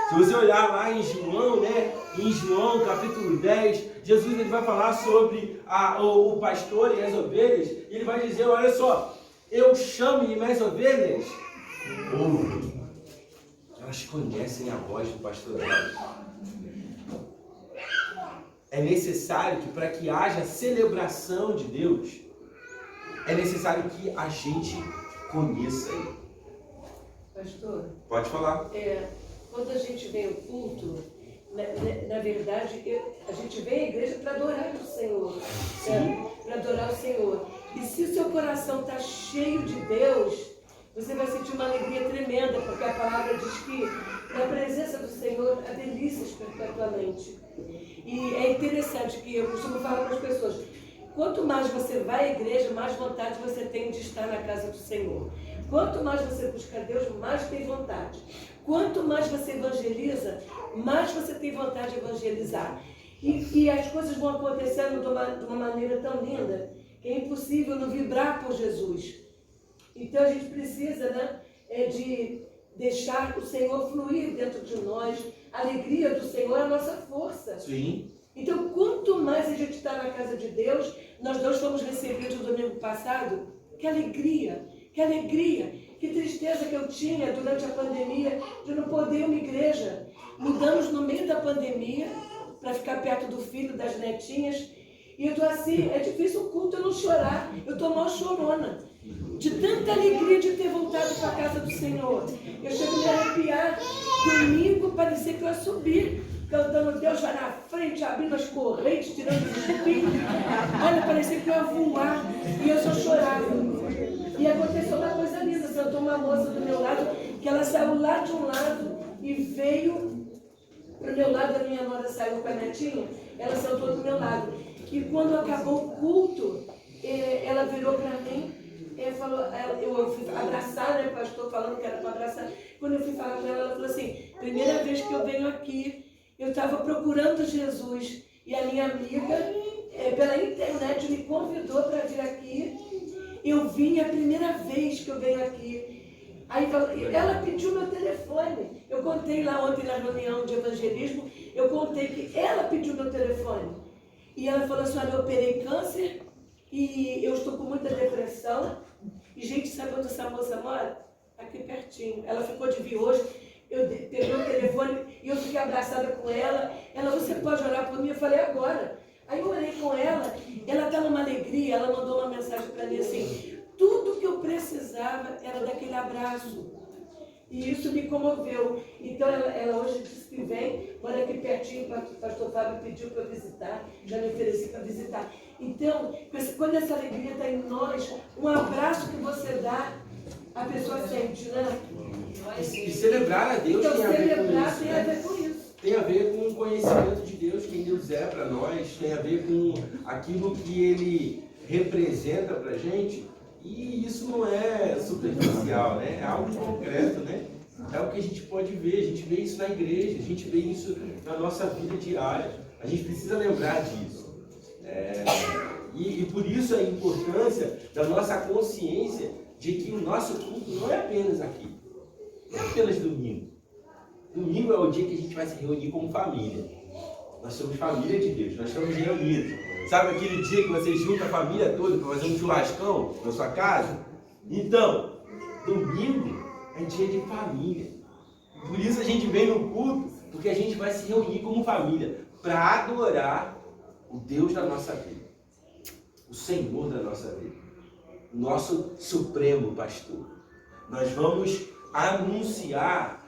Se você olhar lá em João, né? Em João capítulo 10, Jesus ele vai falar sobre o pastor e as ovelhas. E ele vai dizer, olha só, eu chamo e minhas ovelhas ouvem. Elas conhecem a voz do pastor delas. É necessário que para que haja celebração de Deus, é necessário que a gente conheça Ele. Pastor, Pode falar. quando a gente vem ao culto, na verdade, a gente vem à igreja para adorar o Senhor, para adorar o Senhor. E se o seu coração está cheio de Deus, você vai sentir uma alegria tremenda, porque a palavra diz que na presença do Senhor há delícias perpetuamente. E é interessante que eu costumo falar para as pessoas, quanto mais você vai à igreja, mais vontade você tem de estar na casa do Senhor. Quanto mais você busca Deus, mais tem vontade. Quanto mais você evangeliza, mais você tem vontade de evangelizar. E as coisas vão acontecendo de uma maneira tão linda que é impossível não vibrar por Jesus. Então a gente precisa, né, de deixar o Senhor fluir dentro de nós. A alegria do Senhor é a nossa força. Sim. Então, quanto mais a gente está na casa de Deus, nós dois fomos recebidos no domingo passado. Que alegria, que tristeza que eu tinha durante a pandemia de não poder ir a uma igreja. Mudamos no meio da pandemia para ficar perto do filho, das netinhas. E eu tô assim, é difícil o culto eu não chorar. Eu tô mal chorona. De tanta alegria de ter voltado para a casa do Senhor. Eu chego a me arrepiar. Domingo parecia que eu ia subir, cantando Deus vai na frente, abrindo as correntes, tirando os espinhos. Olha, parecia que eu ia voar. E eu só chorava. E aconteceu uma coisa linda. Sentou uma moça do meu lado, que ela saiu lá de um lado e veio para o meu lado. A minha nora saiu com a netinha, ela sentou do meu lado. E quando acabou o culto, ela virou para mim. Falou, eu fui abraçar, né, pastor, falando que era para abraçar. Quando eu fui falar com ela, ela falou assim: primeira vez que eu venho aqui, eu estava procurando Jesus e a minha amiga, pela internet, me convidou para vir aqui. Eu vim a primeira vez que eu venho aqui. Aí ela pediu meu telefone. Eu contei lá ontem na reunião de evangelismo, eu contei que ela pediu meu telefone. E ela falou assim: olha, eu operei câncer e eu estou com muita depressão. E, gente, sabe onde essa moça mora? Aqui pertinho. Ela ficou de vir hoje. Eu peguei o telefone e eu fiquei abraçada com ela. Ela, você pode orar por mim? Eu falei, agora. Aí eu orei com ela. Ela está numa alegria. Ela mandou uma mensagem para mim assim: tudo que eu precisava era daquele abraço. E isso me comoveu. Então ela hoje disse que vem, mora aqui pertinho, o pastor Fábio pediu para eu visitar, já me ofereci para visitar. Então, quando essa alegria está em nós, um abraço que você dá, a pessoa sente, né? E celebrar a Deus então, tem a ver com isso. Tem a ver com isso. Tem a ver com o conhecimento de Deus, quem Deus é para nós, tem a ver com aquilo que Ele representa para a gente. E isso não é superficial, né? É algo concreto, né? É o que a gente pode ver, a gente vê isso na igreja, a gente vê isso na nossa vida diária. A gente precisa lembrar disso. E por isso a importância da nossa consciência de que o nosso culto não é apenas aqui, não é apenas domingo. Domingo é o dia que a gente vai se reunir como família. Nós somos família de Deus, nós estamos reunidos. Sabe aquele dia que você junta a família toda para fazer um churrascão na sua casa? Então, domingo é dia de família. Por isso a gente vem no culto, porque a gente vai se reunir como família para adorar o Deus da nossa vida, o Senhor da nossa vida, o nosso supremo pastor. Nós vamos anunciar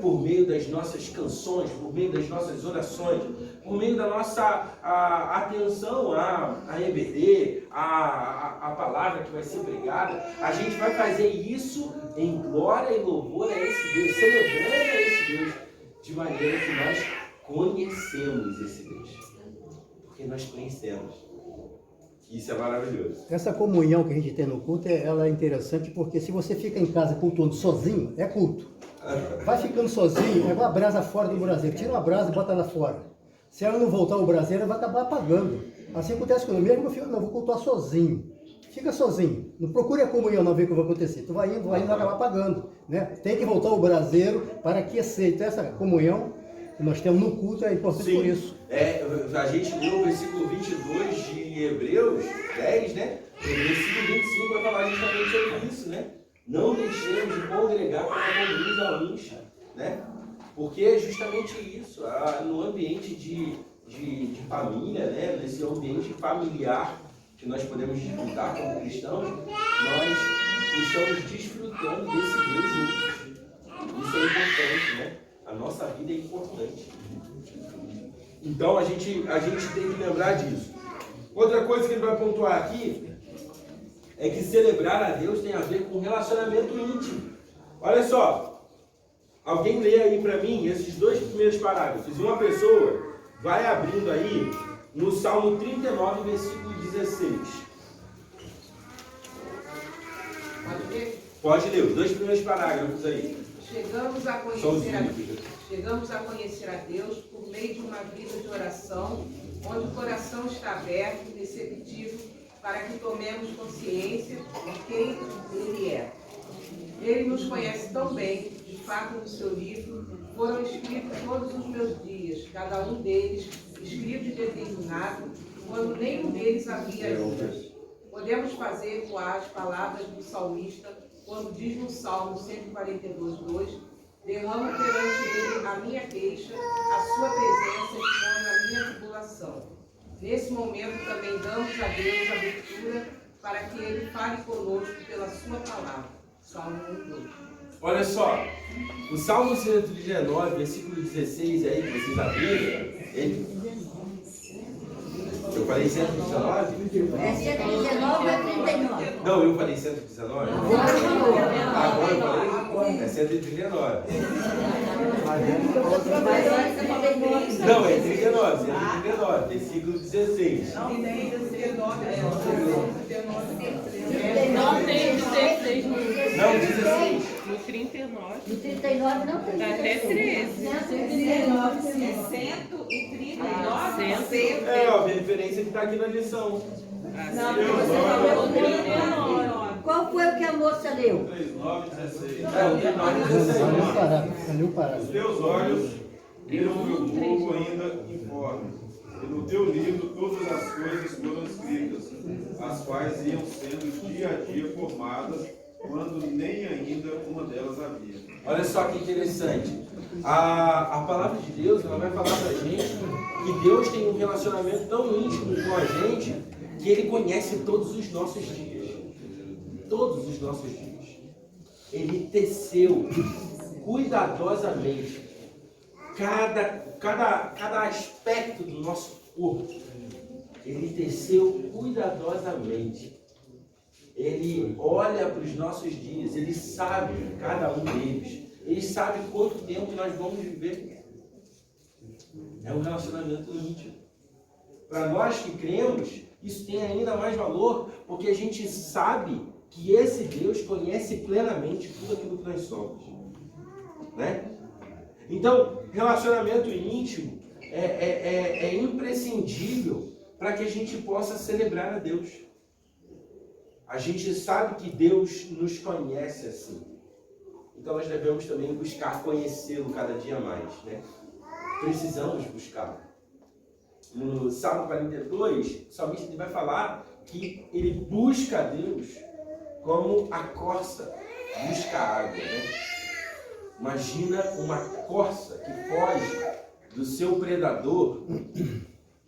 por meio das nossas canções, por meio das nossas orações, por meio da nossa atenção à EBD, à palavra que vai ser pregada. A gente vai fazer isso em glória e louvor a esse Deus, celebrando a esse Deus, de maneira que nós conhecemos esse Deus. Porque nós conhecemos. Isso é maravilhoso. Essa comunhão que a gente tem no culto, ela é interessante, porque se você fica em casa cultuando sozinho, é culto. Vai ficando sozinho, é igual a brasa fora do braseiro. Tira uma brasa e bota lá fora. Se ela não voltar ao braseiro, ela vai acabar apagando. Assim acontece comigo. Mesmo que eu vou cultuar sozinho. Fica sozinho. Não procure a comunhão, não ver o que vai acontecer. Tu vai indo, vai acabar apagando. Né? Tem que voltar ao braseiro para aquecer. Então essa comunhão que nós temos no culto é importante. Sim, por isso. A gente leu o versículo 22 de Hebreus 10, né? O versículo 25 vai falar justamente sobre isso, né? Não deixemos de congregar para convir a uns, né? Porque é justamente isso, no ambiente de família, né? Nesse ambiente familiar que nós podemos desfrutar como cristãos, nós estamos desfrutando desse Deus juntos. Isso é importante, né? A nossa vida é importante. Então a gente tem que lembrar disso. Outra coisa que ele vai pontuar aqui é que celebrar a Deus tem a ver com relacionamento íntimo. Olha só, alguém lê aí para mim esses dois primeiros parágrafos. Uma pessoa vai abrindo aí no Salmo 39, versículo 16. Pode ler? Pode ler, os dois primeiros parágrafos aí. Chegamos a conhecer a Deus por meio de uma vida de oração, onde o coração está aberto, receptivo para que tomemos consciência de quem Ele é. Ele nos conhece tão bem, de fato, no seu livro foram escritos todos os meus dias, cada um deles escrito e determinado, quando nenhum deles havia ainda. Podemos fazer com as palavras do salmista, quando diz no Salmo 142:2, derramo perante ele a minha queixa, a sua presença expõe a minha tribulação. Nesse momento também damos a Deus a abertura para que ele fale conosco pela sua palavra. Salmo 1:2. Olha só, o Salmo 119, versículo 16 aí, que vocês abriram, ele... Eu falei 119? É 119 ou 39? Não, eu falei 119? Agora eu falei? É 139. Não, é 39, 139, versículo 16. Não tem 19, é 16 no Não, 16. No 39. No 39 não tem. Dá até 13. 139. 139. É, ó, a referência que está aqui na lição. Não, você falou 39. Qual foi o que a moça leu? 39, 16. É, o 39 Ali o parágrafo. Os teus olhos viram o meu povo ainda informe, e no teu livro todas as coisas foram escritas, as quais iam sendo dia a dia formadas, quando nem ainda uma delas havia. Olha só que interessante. A palavra de Deus, ela vai falar pra gente que Deus tem um relacionamento tão íntimo com a gente que Ele conhece todos os nossos dias. Todos os nossos dias. Ele teceu cuidadosamente cada aspecto do nosso corpo. Ele teceu cuidadosamente. Ele olha para os nossos dias, Ele sabe cada um deles. Ele sabe quanto tempo nós vamos viver. É um relacionamento íntimo. Para nós que cremos, isso tem ainda mais valor, porque a gente sabe que esse Deus conhece plenamente tudo aquilo que nós somos. Né? Então, relacionamento íntimo é imprescindível para que a gente possa celebrar a Deus. A gente sabe que Deus nos conhece assim. Então nós devemos também buscar conhecê-lo cada dia mais, né? Precisamos buscar. No Salmo 42, o salmista vai falar que ele busca a Deus como a corça busca a água, né? Imagina uma corça que foge do seu predador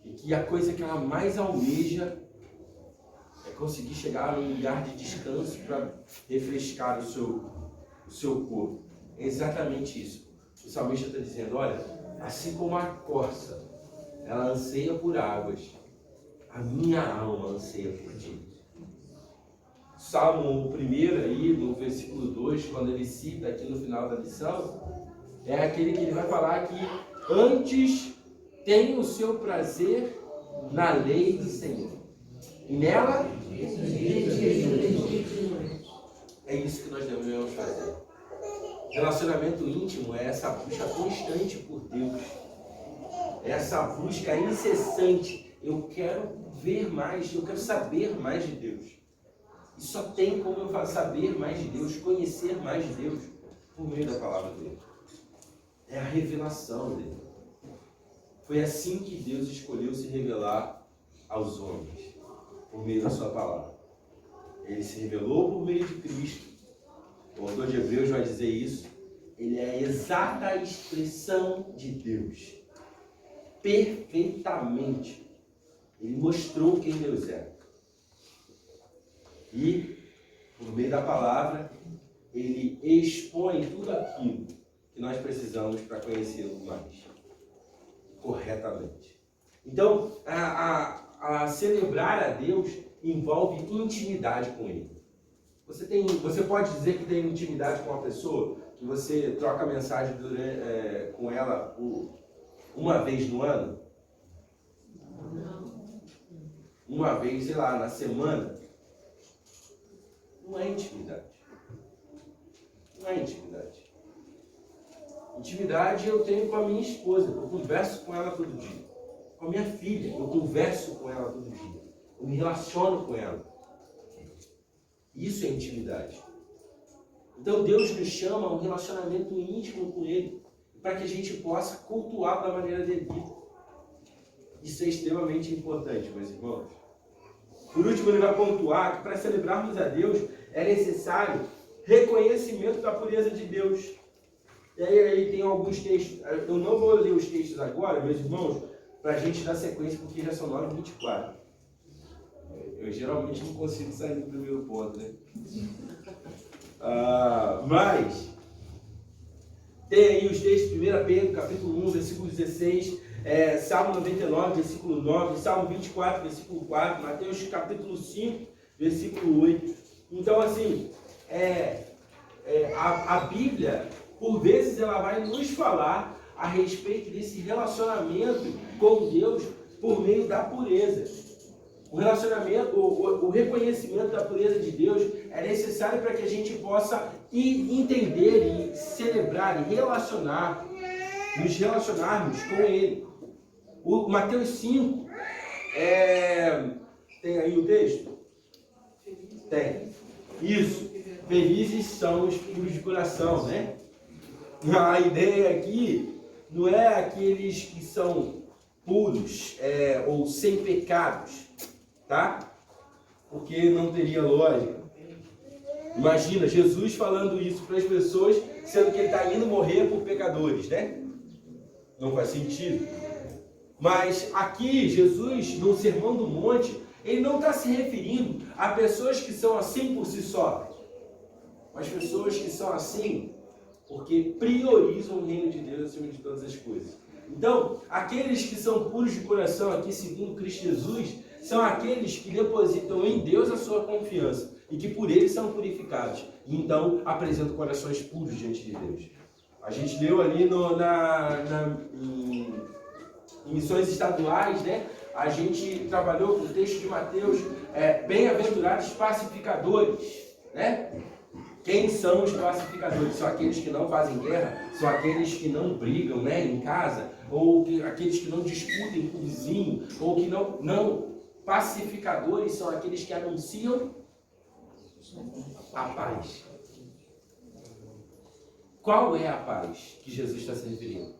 e que a coisa que ela mais almeja é conseguir chegar a um lugar de descanso para refrescar o seu corpo. É exatamente isso. O salmista está dizendo, olha, assim como a corça, ela anseia por águas, a minha alma anseia por ti. Salmo 1 aí, no versículo 2, quando ele cita aqui no final da lição, é aquele que ele vai falar que antes tem o seu prazer na lei do Senhor. E nela, é isso que nós devemos fazer. Relacionamento íntimo é essa busca constante por Deus. É essa busca incessante. Eu quero ver mais, eu quero saber mais de Deus. E só tem como eu saber mais de Deus, conhecer mais de Deus, por meio da palavra dele. É a revelação dele. Foi assim que Deus escolheu se revelar aos homens, por meio da sua palavra. Ele se revelou por meio de Cristo. O autor de Hebreus vai dizer isso. Ele é a exata expressão de Deus. Perfeitamente. Ele mostrou quem Deus é. E, por meio da palavra, ele expõe tudo aquilo que nós precisamos para conhecê-lo mais corretamente. Então, a celebrar a Deus envolve intimidade com Ele. Você pode dizer que tem intimidade com uma pessoa, que você troca mensagem com ela uma vez no ano? Uma vez, sei lá, na semana? Não é intimidade. Não é intimidade. Intimidade eu tenho com a minha esposa, eu converso com ela todo dia. Com a minha filha, eu converso com ela todo dia. Eu me relaciono com ela. Isso é intimidade. Então Deus nos chama a um relacionamento íntimo com Ele, para que a gente possa cultuá-lo da maneira devida. Isso é extremamente importante, meus irmãos. Por último, ele vai pontuar que para celebrarmos a Deus é necessário reconhecimento da pureza de Deus. E aí tem alguns textos, eu não vou ler os textos agora, meus irmãos, para a gente dar sequência, porque já são 9h24. Eu geralmente não consigo sair do primeiro ponto, né? Mas tem aí os textos, 1 Pedro, capítulo 1, versículo 16, Salmo 99, versículo 9, Salmo 24, versículo 4, Mateus capítulo 5, versículo 8. Então, assim, a Bíblia, por vezes, ela vai nos falar a respeito desse relacionamento com Deus por meio da pureza. O relacionamento, o reconhecimento da pureza de Deus é necessário para que a gente possa entender e celebrar e nos relacionarmos com Ele. O Mateus 5, tem aí o texto? Tem. Isso. Felizes são os puros de coração, né? A ideia aqui não é aqueles que são puros ou sem pecados, tá? Porque não teria lógica. Imagina Jesus falando isso para as pessoas, sendo que ele está indo morrer por pecadores, né? Não faz sentido. Mas aqui, Jesus, no Sermão do Monte, ele não está se referindo a pessoas que são assim por si só, mas pessoas que são assim porque priorizam o reino de Deus acima de todas as coisas. Então, aqueles que são puros de coração aqui, segundo Cristo Jesus, são aqueles que depositam em Deus a sua confiança e que por ele são purificados. E então apresentam corações puros diante de Deus. A gente leu ali em missões estaduais, né? A gente trabalhou com o texto de Mateus, bem-aventurados pacificadores, né? Quem são os pacificadores? São aqueles que não fazem guerra, são aqueles que não brigam, né, em casa, ou aqueles que não discutem com o vizinho, ou que não. Pacificadores são aqueles que anunciam a paz. Qual é a paz que Jesus está se referindo?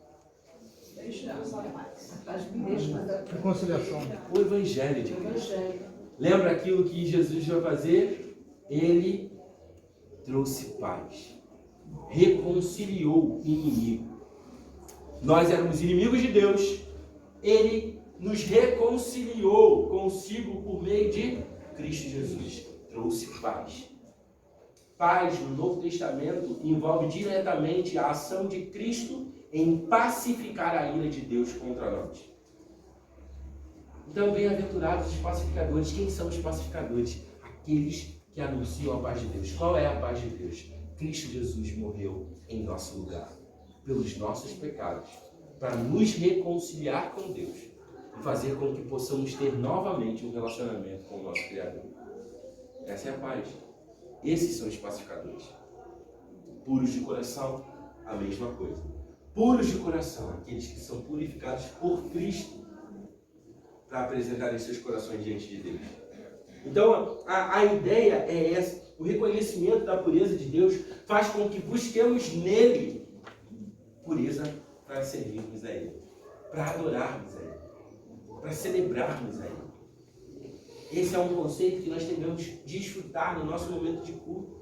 Reconciliação. O Evangelho de Cristo. Lembra aquilo que Jesus vai fazer? Ele trouxe paz. Reconciliou o inimigo. Nós éramos inimigos de Deus. Ele nos reconciliou consigo por meio de Cristo Jesus. Trouxe paz. Paz no Novo Testamento envolve diretamente a ação de Cristo em pacificar a ira de Deus contra nós. Então, bem-aventurados os pacificadores. Quem são os pacificadores? Aqueles que anunciam a paz de Deus. Qual é a paz de Deus? Cristo Jesus morreu em nosso lugar, pelos nossos pecados, para nos reconciliar com Deus e fazer com que possamos ter novamente um relacionamento com o nosso Criador. Essa é a paz. Esses são os pacificadores. Puros de coração, a mesma coisa. Puros de coração, aqueles que são purificados por Cristo para apresentarem seus corações diante de Deus. Então, a ideia é essa. O reconhecimento da pureza de Deus faz com que busquemos nele pureza para servirmos a Ele, para adorarmos a Ele, para celebrarmos a Ele. Esse é um conceito que nós devemos desfrutar no nosso momento de culto.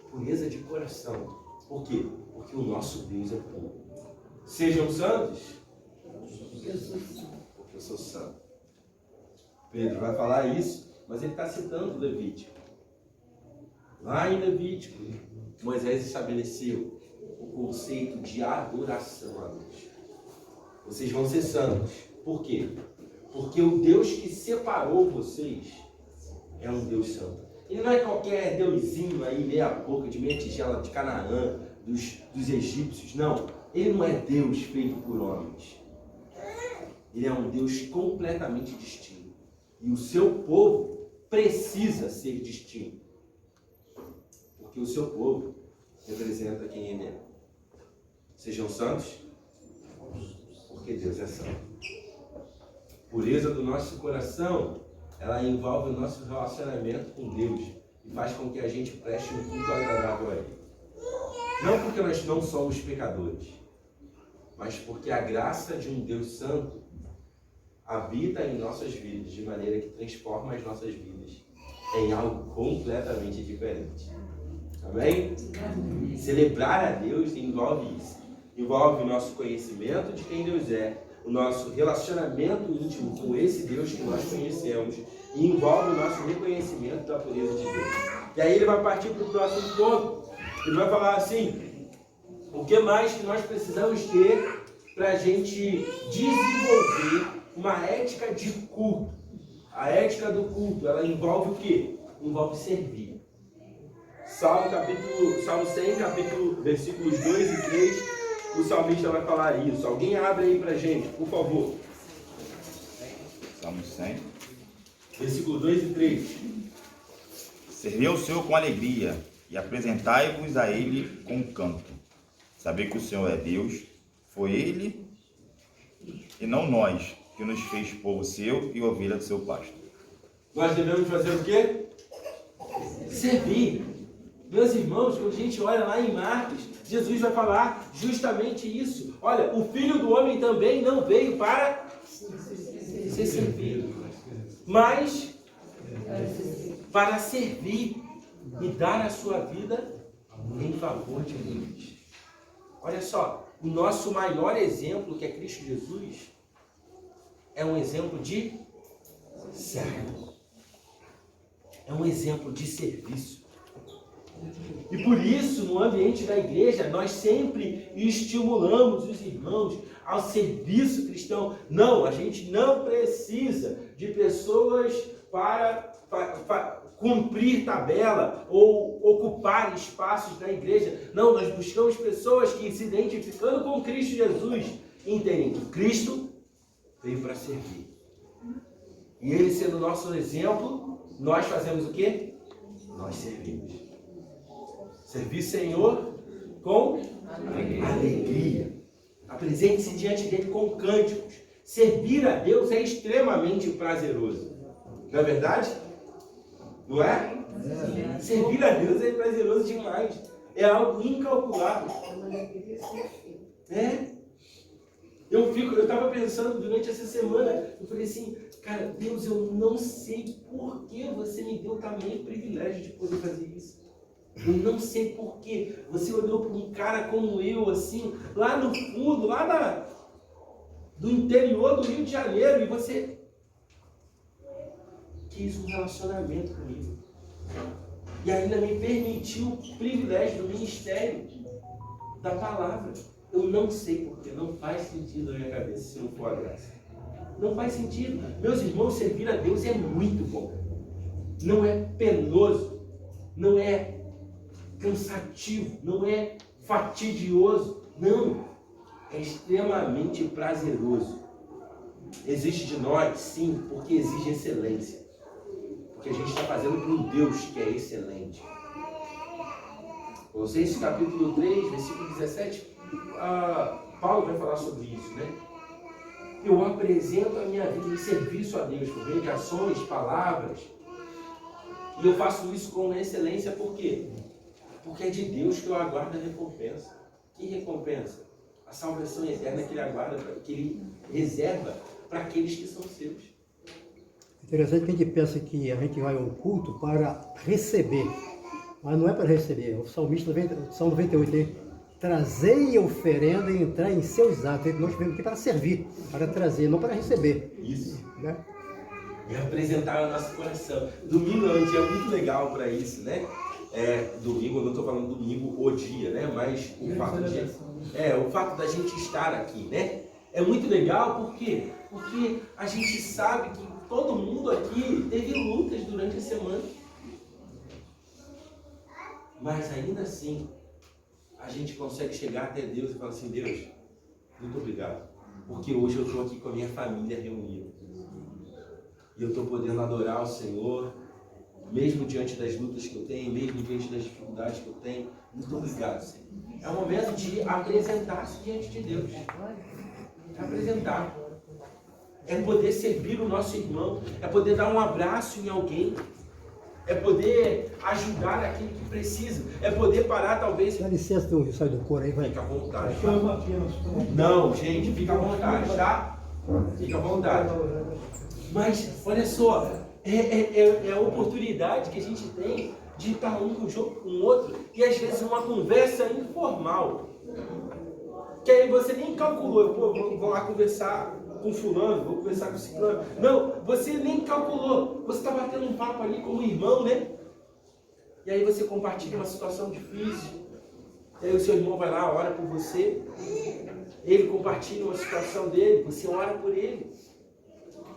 Pureza de coração. Por quê? Porque o nosso Deus é puro. Sejam santos, porque eu sou santo. Pedro vai falar isso, mas ele está citando Levítico. Lá em Levítico, Moisés estabeleceu o conceito de adoração a Deus. Vocês vão ser santos. Por quê? Porque o Deus que separou vocês é um Deus santo. Ele não é qualquer deusinho aí, meia boca, de meia tigela de Canaã, dos egípcios. Não. Ele não é Deus feito por homens. Ele é um Deus completamente distinto. E o seu povo precisa ser distinto. Porque o seu povo representa quem ele é. Sejam santos, porque Deus é santo. Pureza do nosso coração ela envolve o nosso relacionamento com Deus e faz com que a gente preste um culto agradável a Ele. Não porque nós não somos pecadores, mas porque a graça de um Deus Santo habita em nossas vidas de maneira que transforma as nossas vidas em algo completamente diferente. Amém? Celebrar a Deus envolve isso. Envolve o nosso conhecimento de quem Deus é, o nosso relacionamento íntimo com esse Deus que nós conhecemos, e envolve o nosso reconhecimento da pureza de Deus. E aí ele vai partir para o próximo ponto. Ele vai falar assim: o que mais que nós precisamos ter para a gente desenvolver uma ética de culto? A ética do culto, ela envolve o quê? Envolve servir. Salmo 100, versículos 2 e 3, o salmista vai falar isso. Alguém abre aí pra gente, por favor. Salmo 100. Versículo 2 e 3. Servi ao Senhor com alegria e apresentai-vos a Ele com canto. Saber que o Senhor é Deus, foi Ele e não nós que nos fez povo seu e ovelha do seu pasto. Nós devemos fazer o quê? Servir. Meus irmãos, quando a gente olha lá em Marcos, Jesus vai falar justamente isso. Olha, o Filho do Homem também não veio para ser servido, mas para servir e dar a sua vida em favor de muitos. Olha só, o nosso maior exemplo, que é Cristo Jesus, é um exemplo de servo. É um exemplo de serviço. E por isso, no ambiente da igreja, nós sempre estimulamos os irmãos ao serviço cristão. Não, a gente não precisa de pessoas para cumprir tabela ou ocupar espaços na igreja. Não, nós buscamos pessoas que, se identificando com Cristo Jesus, entendem que Cristo veio para servir. E Ele sendo nosso exemplo, nós fazemos o quê? Nós servimos. Servir Senhor com alegria. Apresente-se diante dele com cânticos. Servir a Deus é extremamente prazeroso. Não é verdade? Não é? Servir a Deus é prazeroso demais. É algo incalculável. É. Eu estava pensando durante essa semana, eu falei assim, cara, Deus, eu não sei por que você me deu tamanho privilégio de poder fazer isso. Eu não sei por que você olhou para um cara como eu, assim, lá no fundo, do interior do Rio de Janeiro, e você quis um relacionamento comigo. E ainda me permitiu o privilégio do ministério, da palavra. Eu não sei por que, não faz sentido na minha cabeça se não for a graça. Não faz sentido. Meus irmãos, servir a Deus é muito bom. Não é penoso, não é cansativo, não é fatidioso, não, é extremamente prazeroso. Exige de nós, sim, porque exige excelência, porque a gente está fazendo para um Deus que é excelente. Colossenses capítulo 3, versículo 17, Paulo vai falar sobre isso, né? Eu apresento a minha vida em serviço a Deus, por meio de ações, palavras, e eu faço isso com excelência. Por quê? Porque é de Deus que eu aguardo a recompensa. Que recompensa? A salvação eterna que Ele aguarda, que Ele reserva para aqueles que são seus. Interessante que a gente pensa que a gente vai ao culto para receber, mas não é para receber. O salmista, Salmo 98, trazei oferenda e entrar em seus atos. Nós vemos aqui para servir, para trazer, não para receber. Isso. Né? E apresentar o nosso coração. Domingo é um dia muito legal para isso, né? Domingo, eu não estou falando domingo o dia, né? Mas o fato da gente estar aqui, né? É muito legal, por quê? Porque a gente sabe que todo mundo aqui teve lutas durante a semana. Mas ainda assim, a gente consegue chegar até Deus e falar assim, Deus, muito obrigado. Porque hoje eu estou aqui com a minha família reunida. E eu estou podendo adorar o Senhor, mesmo diante das lutas que eu tenho, mesmo diante das dificuldades que eu tenho. Muito obrigado, Senhor. É o momento de apresentar-se diante de Deus. Apresentar. é poder servir o nosso irmão, é poder dar um abraço em alguém, é poder ajudar aquele que precisa, é poder parar talvez... Dá licença, tem um sai do coro aí, vai. Fica à vontade. Não, gente, fica à vontade, tá? Fica à vontade. Mas, olha só, é a oportunidade que a gente tem de estar um com o outro e às vezes uma conversa informal. Que aí você nem calculou, pô, vou lá conversar com fulano, vou conversar com ciclano. Não, você nem calculou. Você está batendo um papo ali como irmão, né? E aí você compartilha uma situação difícil. E aí o seu irmão vai lá, ora por você. Ele compartilha uma situação dele, você ora por ele.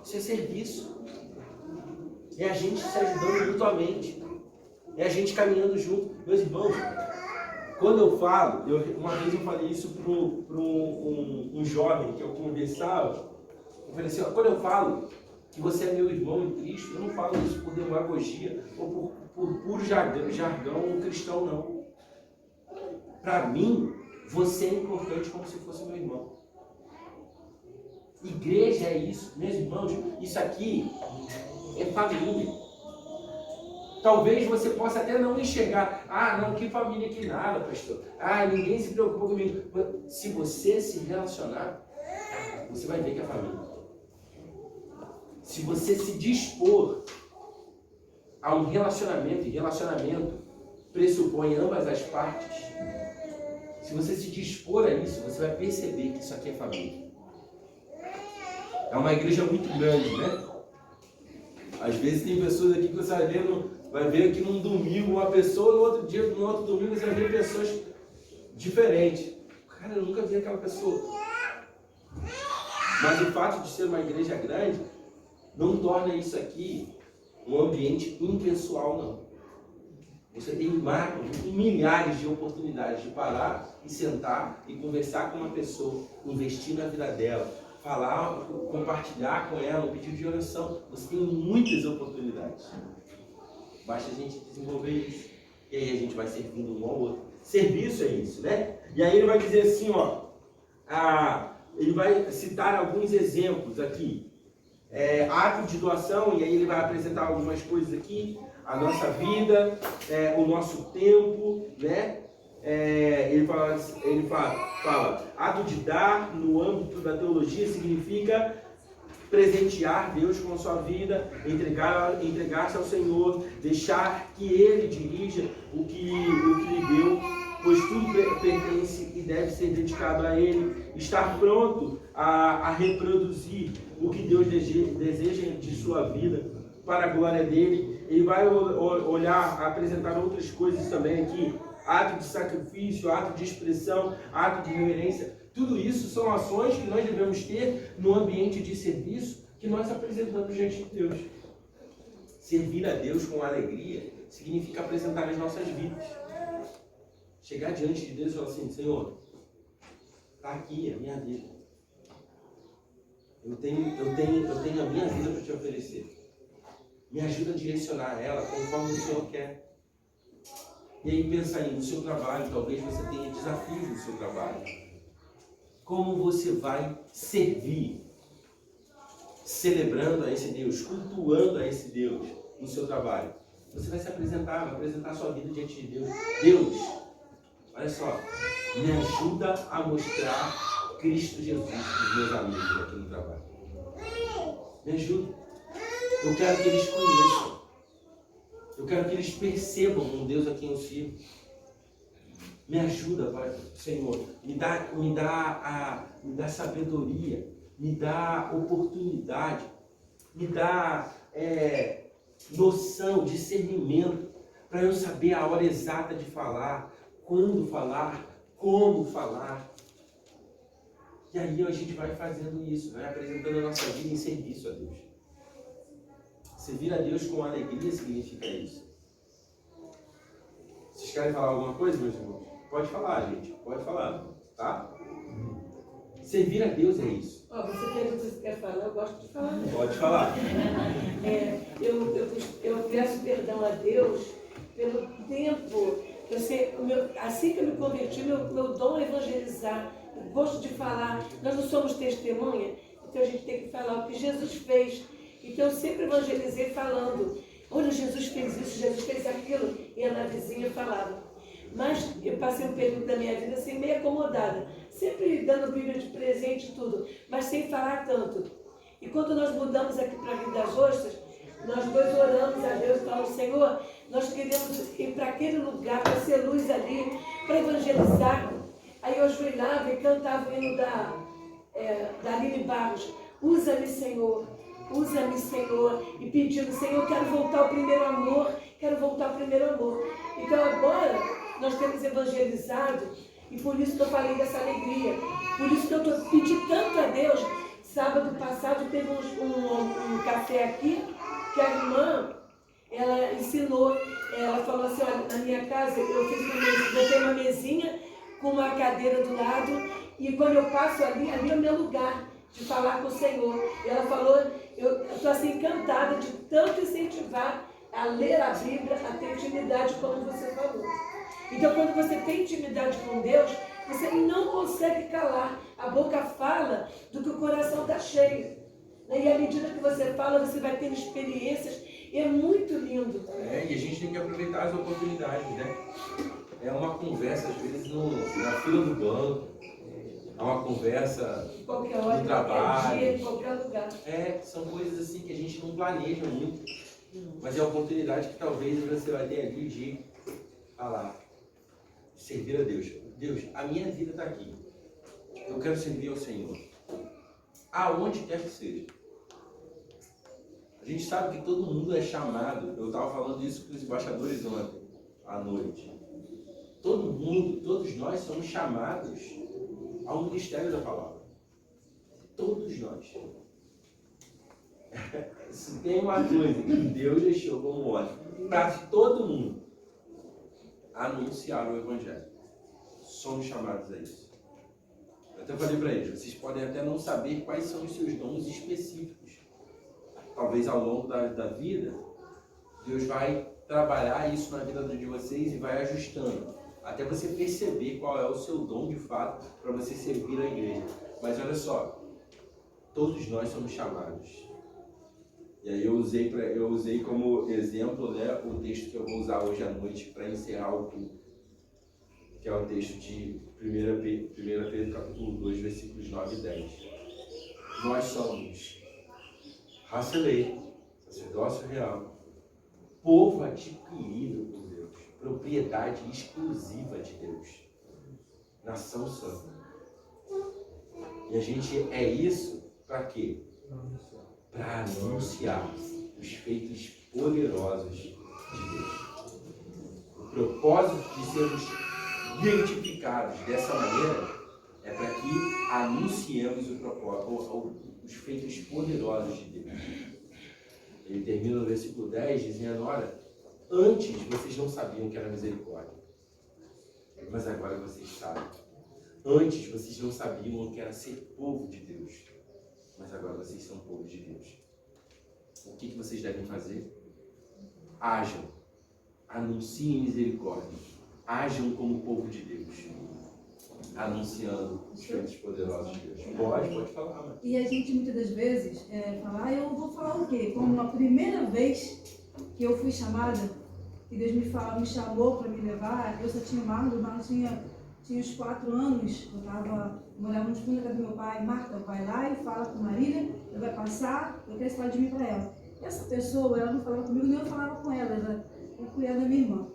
Isso é serviço. É a gente se ajudando mutuamente. É a gente caminhando junto. Meus irmãos, quando eu falo, uma vez eu falei isso para um jovem que eu conversava. Eu falei assim, ó, quando eu falo que você é meu irmão em Cristo, eu não falo isso por demagogia ou por puro jargão cristão, não. Para mim, você é importante como se fosse meu irmão. Igreja é isso, meus irmãos, isso aqui é família. Talvez você possa até não enxergar, não, que família que nada, pastor. Ninguém se preocupa comigo. Se você se relacionar, você vai ver que é família. Se você se dispor a um relacionamento, e relacionamento pressupõe ambas as partes, se você se dispor a isso, você vai perceber que isso aqui é família. É uma igreja muito grande, né? Às vezes tem pessoas aqui que você vai ver aqui num domingo uma pessoa, no outro domingo você vai ver pessoas diferentes. Cara, eu nunca vi aquela pessoa. Mas o fato de ser uma igreja grande não torna isso aqui um ambiente impessoal, não. Você tem milhares de oportunidades de parar e sentar e conversar com uma pessoa, investir na vida dela, falar, compartilhar com ela um pedido de oração. Você tem muitas oportunidades. Basta a gente desenvolver isso. E aí a gente vai servindo um ao outro. Serviço é isso, né? E aí ele vai dizer assim, ó. Ele vai citar alguns exemplos aqui. Ato de doação, e aí ele vai apresentar algumas coisas aqui. A nossa vida, o nosso tempo, né? Ele fala, ato de dar no âmbito da teologia significa presentear Deus com a sua vida, entregar-se ao Senhor, deixar que Ele dirija o que lhe deu, pois tudo pertence e deve ser dedicado a Ele, estar pronto a reproduzir o que Deus deseja de sua vida, para a glória dEle. Ele vai apresentar outras coisas também aqui, ato de sacrifício, ato de expressão, ato de reverência. Tudo isso são ações que nós devemos ter no ambiente de serviço que nós apresentamos diante de Deus. Servir a Deus com alegria significa apresentar as nossas vidas. Chegar diante de Deus e falar assim, Senhor, está aqui a minha vida. Eu tenho a minha vida para te oferecer. Me ajuda a direcionar ela conforme o Senhor quer. E aí pensa aí no seu trabalho, talvez você tenha desafios no seu trabalho. Como você vai servir, celebrando a esse Deus, cultuando a esse Deus no seu trabalho? Você vai se apresentar, vai apresentar a sua vida diante de Deus. Deus, olha só, me ajuda a mostrar Cristo Jesus para os meus amigos aqui no trabalho. Me ajuda. Eu quero que eles conheçam. Eu quero que eles percebam um Deus a quem eu sirvo. Me ajuda, Pai, Senhor. Me dá sabedoria. Me dá oportunidade. Me dá noção, discernimento, para eu saber a hora exata de falar, quando falar, como falar. E aí a gente vai fazendo isso, vai apresentando a nossa vida em serviço a Deus. Servir a Deus com alegria significa isso. Vocês querem falar alguma coisa, meus irmãos? Pode falar, gente. Pode falar, tá? Servir a Deus é isso. Você tem coisa que quer falar? Eu gosto de falar. Pode falar. Eu peço perdão a Deus pelo tempo. Assim que eu me converti, meu dom é evangelizar. Eu gosto de falar. Nós não somos testemunha. Então a gente tem que falar o que Jesus fez. Então eu sempre evangelizei falando, olha, Jesus fez isso, Jesus fez aquilo, e a vizinha falava. Mas eu passei um período da minha vida assim, meio acomodada, sempre dando Bíblia de presente e tudo, mas sem falar tanto. E quando nós mudamos aqui para a Vida das Ostras, nós dois oramos a Deus e falamos, Senhor, nós queremos ir para aquele lugar, para ser luz ali, para evangelizar. Aí eu ajoelhava e cantava o hino da Aline Barros, usa-me, Senhor, e pedindo, Senhor, quero voltar ao primeiro amor, Então agora nós temos evangelizado, e por isso que eu falei dessa alegria, por isso que eu pedi tanto a Deus. Sábado passado teve um café aqui, que a irmã, ela ensinou, ela falou assim, olha, na minha casa eu botei uma mesinha com uma cadeira do lado, e quando eu passo ali é o meu lugar de falar com o Senhor. E ela falou, eu estou assim encantada de tanto incentivar a ler a Bíblia, a ter intimidade, como você falou. Então quando você tem intimidade com Deus, você não consegue calar. A boca fala do que o coração está cheio. E à medida que você fala, você vai tendo experiências. E é muito lindo. E a gente tem que aproveitar as oportunidades, né? É uma conversa, às vezes, na fila do banco. É uma conversa qualquer hora, no trabalho. Qualquer dia, em qualquer lugar. São coisas assim que a gente não planeja muito. Mas é a oportunidade que talvez você vai ter ali de falar. Servir a Deus. Deus, a minha vida está aqui. Eu quero servir ao Senhor. Aonde quer que seja. A gente sabe que todo mundo é chamado. Eu estava falando isso com os embaixadores ontem, à noite. Todo mundo, todos nós somos chamados ao ministério da palavra. Todos nós. Se tem uma coisa que Deus deixou como ordem para todo mundo, anunciar o Evangelho. Somos chamados a isso. Eu até falei para eles, vocês podem até não saber quais são os seus dons específicos. Talvez ao longo da vida, Deus vai trabalhar isso na vida de vocês e vai ajustando. Até você perceber qual é o seu dom de fato para você servir a igreja. Mas olha só, todos nós somos chamados. E aí eu usei como exemplo, né, o texto que eu vou usar hoje à noite para encerrar o culto, que é o texto de 1 Pedro capítulo 2, versículos 9 e 10. Nós somos raça eleita, sacerdócio real, povo adquirido por Deus, propriedade exclusiva de Deus, nação santa. E a gente é isso para quê? Para anunciar os feitos poderosos de Deus. O propósito de sermos identificados dessa maneira é para que anunciemos os feitos poderosos de Deus. Ele termina no versículo 10 dizendo, olha, antes vocês não sabiam que era misericórdia, mas agora vocês sabem. Antes vocês não sabiam o que era ser povo de Deus, mas agora vocês são povo de Deus. O que vocês devem fazer? Ajam, anunciem misericórdia, ajam como povo de Deus, anunciando os feitos poderosos de Deus. Pode falar, mãe. E a gente muitas das vezes fala, eu vou falar o quê? Como a primeira vez que eu fui chamada, que Deus me chamou para me levar, eu só tinha o Marlon tinha uns 4 anos, morava no fundo da casa do meu pai. Marta, vai lá e fala com Marília, ele vai passar, eu quero falar de mim para ela. Essa pessoa, ela não falava comigo, nem eu falava com ela, ela era cunhada da minha irmã.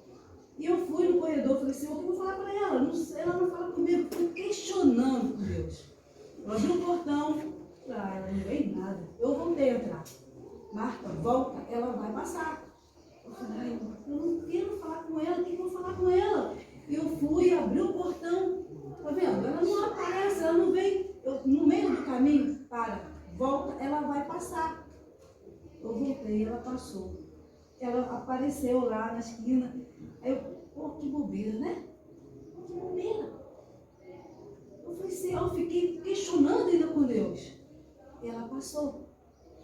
E eu fui no corredor, falei assim, eu vou falar para ela, ela não fala comigo, fui questionando com Deus. Eu abri um portão, ela não veio nada, eu voltei a entrar. Marta, volta, ela vai passar. Eu falei, eu não quero falar com ela, o que eu vou falar com ela? Eu fui, abri o portão, tá vendo? Ela não aparece, ela não vem. No meio do caminho, volta, ela vai passar. Eu voltei, ela passou. Ela apareceu lá na esquina. Aí que bobeira, né? Que bobeira. Eu falei assim, eu fiquei questionando ainda com Deus. E ela passou.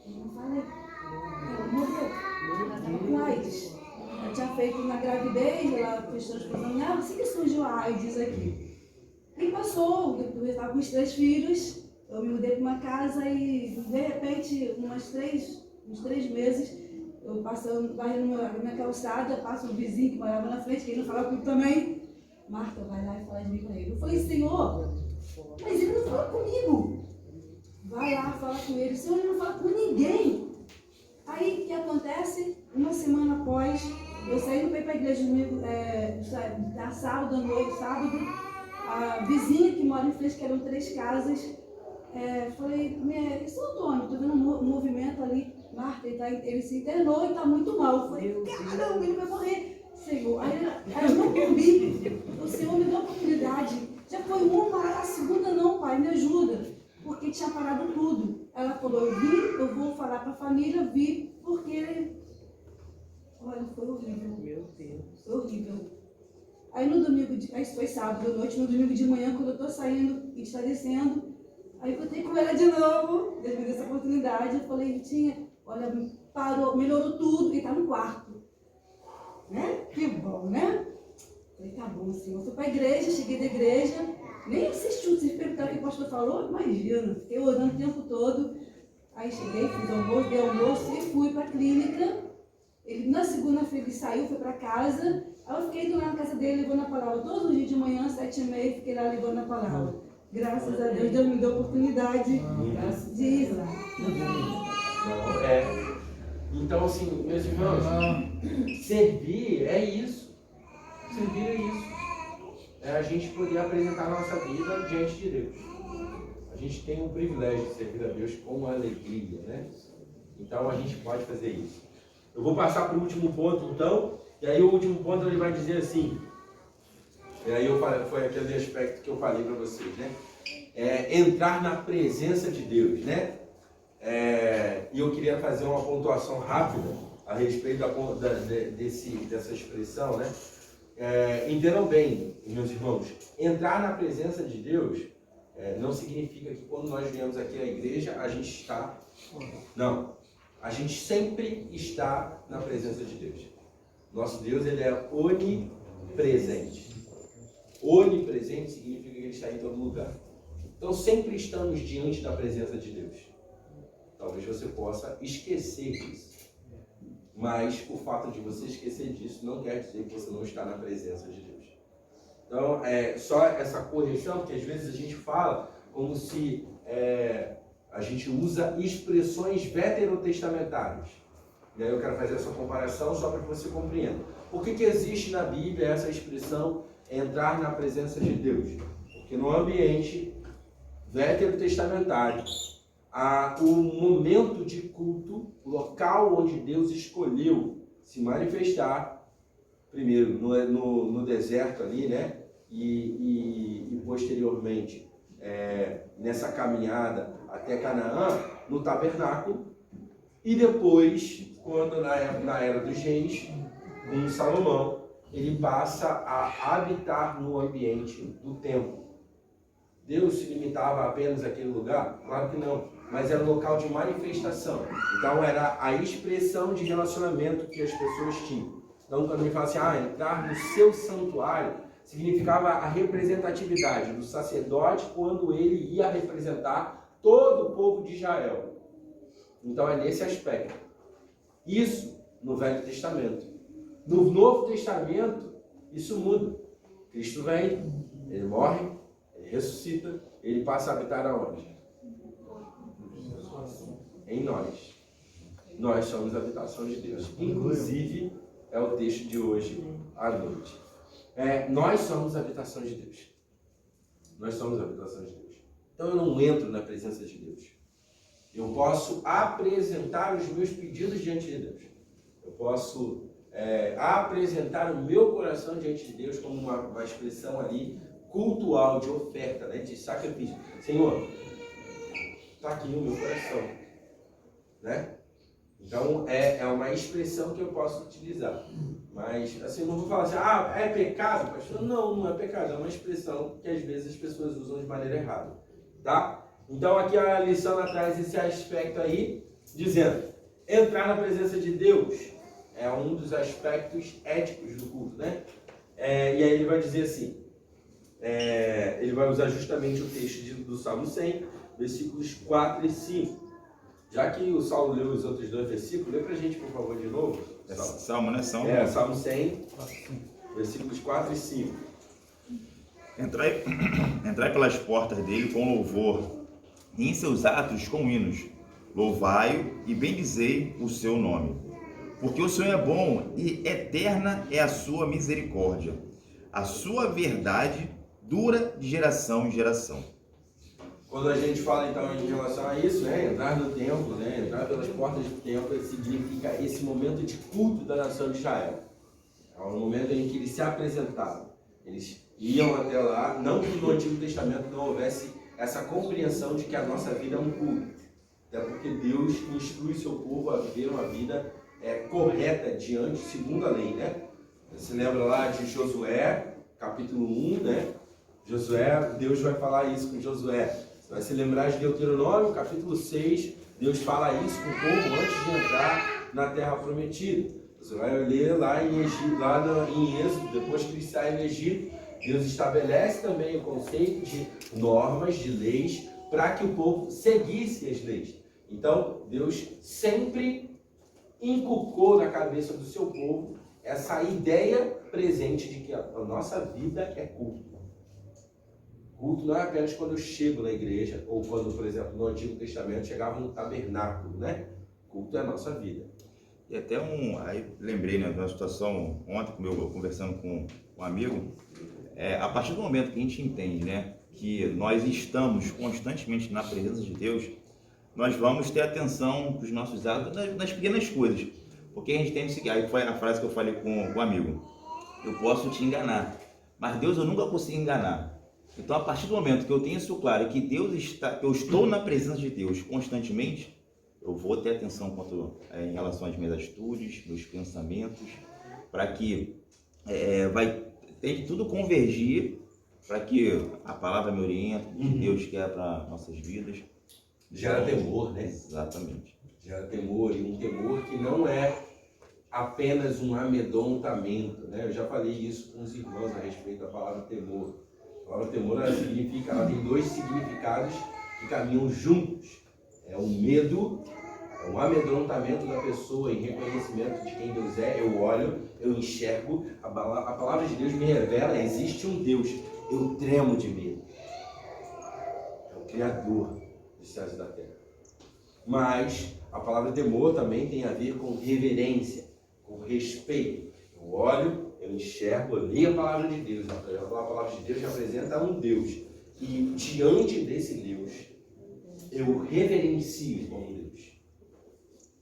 Eu não falei. Ela morreu. Ela estava com AIDS. Ela tinha feito na gravidez, ela fez transfusão nela, assim que surgiu a AIDS aqui. E passou, depois estava com os 3 filhos, Eu me mudei para uma casa e, de repente, uns três meses, eu passando, varrendo na minha calçada, passa um vizinho que morava na frente, que ele não falava comigo também. Marta, vai lá e fala de mim com ele. Eu falei, Senhor, mas ele não fala comigo. Vai lá, fala com ele. Senhor, ele não fala com ninguém. Aí, o que acontece? Uma semana após, eu saí para ir para a igreja domingo, sábado à noite, sábado, a vizinha que mora em frente, que eram 3 casas, falei, esse é o Antônio, estou vendo um movimento ali, Marta, ele se internou e está muito mal. Eu falei, caramba, ele vai morrer, Senhor. Aí eu não comi, o Senhor me deu a oportunidade. Já foi uma, a segunda não, Pai, me ajuda, porque tinha parado tudo. Ela falou, eu vou falar para a família, vi, porque, olha, foi horrível. Meu Deus. Foi horrível. Aí no domingo, aí foi sábado à noite, no domingo de manhã, quando eu estou saindo e está descendo, aí eu encontrei com ela de novo, Deus me deu essa oportunidade, eu falei, Ritinha, olha, parou, melhorou tudo e está no quarto. Né? Que bom, né? Falei, tá bom, Senhor. Eu fui para a igreja, cheguei da igreja, nem assisti o se perguntar o que o pastor falou, imagina, fiquei orando o tempo todo. Aí cheguei, fiz almoço, dei almoço e fui para a clínica. Ele, na segunda-feira ele saiu, foi para casa. Aí eu fiquei lá na casa dele, levando a palavra. Todos os dias de manhã, 7h30, fiquei lá levando a palavra. Graças a Deus, Deus me deu a oportunidade de ir lá. Então, assim, meus irmãos, servir é isso. Servir é isso. É a gente poder apresentar a nossa vida diante de Deus. A gente tem o privilégio de servir a Deus com alegria, né? Então a gente pode fazer isso. Eu vou passar para o último ponto, então, e aí o último ponto ele vai dizer assim, e aí foi aquele aspecto que eu falei para vocês, né? Entrar na presença de Deus, né? E eu queria fazer uma pontuação rápida a respeito dessa expressão, né? Entendam bem, meus irmãos, entrar na presença de Deus não significa que quando nós viemos aqui à igreja a gente está... Não, a gente sempre está na presença de Deus. Nosso Deus, ele é onipresente. Onipresente significa que ele está em todo lugar. Então sempre estamos diante da presença de Deus. Talvez você possa esquecer disso. Mas o fato de você esquecer disso não quer dizer que você não está na presença de Deus. Então, só essa correção, porque às vezes a gente fala como se a gente usa expressões veterotestamentárias. E aí eu quero fazer essa comparação só para que você compreenda. Por que existe na Bíblia essa expressão entrar na presença de Deus? Porque no ambiente veterotestamentário, o momento de culto, o local onde Deus escolheu se manifestar, primeiro no deserto ali, né? E posteriormente nessa caminhada até Canaã, no tabernáculo, e depois, quando na era dos reis, com Salomão, ele passa a habitar no ambiente do templo. Deus se limitava apenas àquele lugar? Claro que não, mas era um local de manifestação. Então era a expressão de relacionamento que as pessoas tinham. Então quando ele fala assim, entrar no seu santuário, significava a representatividade do sacerdote quando ele ia representar todo o povo de Israel. Então é nesse aspecto. Isso no Velho Testamento. No Novo Testamento, isso muda. Cristo vem, ele morre, ele ressuscita, ele passa a habitar aonde? Em nós. Nós somos a habitação de Deus. Inclusive, é o texto de hoje à noite. Nós somos a habitação de Deus. Nós somos a habitação de Deus. Então eu não entro na presença de Deus. Eu posso apresentar os meus pedidos diante de Deus. Eu posso apresentar o meu coração diante de Deus como uma expressão ali cultual, de oferta, né, de sacrifício. Senhor, está aqui o meu coração. Né? Então é uma expressão que eu posso utilizar. Mas assim, eu não vou falar assim, é pecado, pastor? Não é pecado, é uma expressão que às vezes as pessoas usam de maneira errada. Tá? Então aqui a lição traz esse aspecto aí, dizendo, entrar na presença de Deus é um dos aspectos éticos do culto, né? E aí ele vai dizer assim, ele vai usar justamente o texto do Salmo 100, versículos 4 e 5. Já que o Saulo leu os outros dois versículos, lê pra gente, por favor, de novo. Salmo, né? Salmo. Salmo 100, versículos 4 e 5. Entrai pelas portas dele com louvor, e em seus atos com hinos. Louvai-o e bendizei o seu nome. Porque o Senhor é bom e eterna é a sua misericórdia. A sua verdade dura de geração em geração. Quando a gente fala então em relação a isso, entrar no templo, entrar pelas portas do templo, significa esse momento de culto da nação de Israel. É o momento em que eles se apresentavam. Eles iam até lá, não que no Antigo Testamento não houvesse essa compreensão de que a nossa vida é um culto. Até porque Deus instrui seu povo a viver uma vida correta diante, segundo a lei, Você lembra lá de Josué, capítulo 1, Josué, Deus vai falar isso com Josué. Você vai se lembrar de Deuteronômio, capítulo 6, Deus fala isso com o povo antes de entrar na terra prometida. Você vai ler lá em Egito, em Êxodo, depois que eles saem do Egito, Deus estabelece também o conceito de normas, de leis, para que o povo seguisse as leis. Então, Deus sempre inculcou na cabeça do seu povo essa ideia presente de que a nossa vida é culto. Culto não é apenas quando eu chego na igreja, ou quando, por exemplo, no Antigo Testamento chegava no tabernáculo, Culto é a nossa vida. E até aí lembrei, de uma situação ontem, conversando com um amigo, a partir do momento que a gente entende, que nós estamos constantemente na presença de Deus, nós vamos ter atenção com os nossos atos nas pequenas coisas. Porque a gente tem que seguir, aí foi a frase que eu falei com o amigo, eu posso te enganar, mas Deus eu nunca consigo enganar. Então, a partir do momento que eu tenho isso claro, que eu estou na presença de Deus constantemente, eu vou ter atenção em relação às minhas atitudes, meus pensamentos, para que tem tudo convergir para que a palavra me oriente, o que Deus quer para nossas vidas. Gera temor, Exatamente. Gera temor, e um temor que não é apenas um amedrontamento, Eu já falei isso com os irmãos a respeito da palavra temor. A palavra temor, ela tem dois significados que caminham juntos. É o medo, é um amedrontamento da pessoa em reconhecimento de quem Deus é. Eu olho, eu enxergo, a palavra de Deus me revela, existe um Deus. Eu tremo de medo. É o Criador dos céus e da terra. Mas a palavra temor também tem a ver com reverência, com respeito. Eu olho, eu enxergo, eu leio a palavra de Deus. A palavra de Deus representa um Deus. E diante desse Deus, eu reverencio como Deus.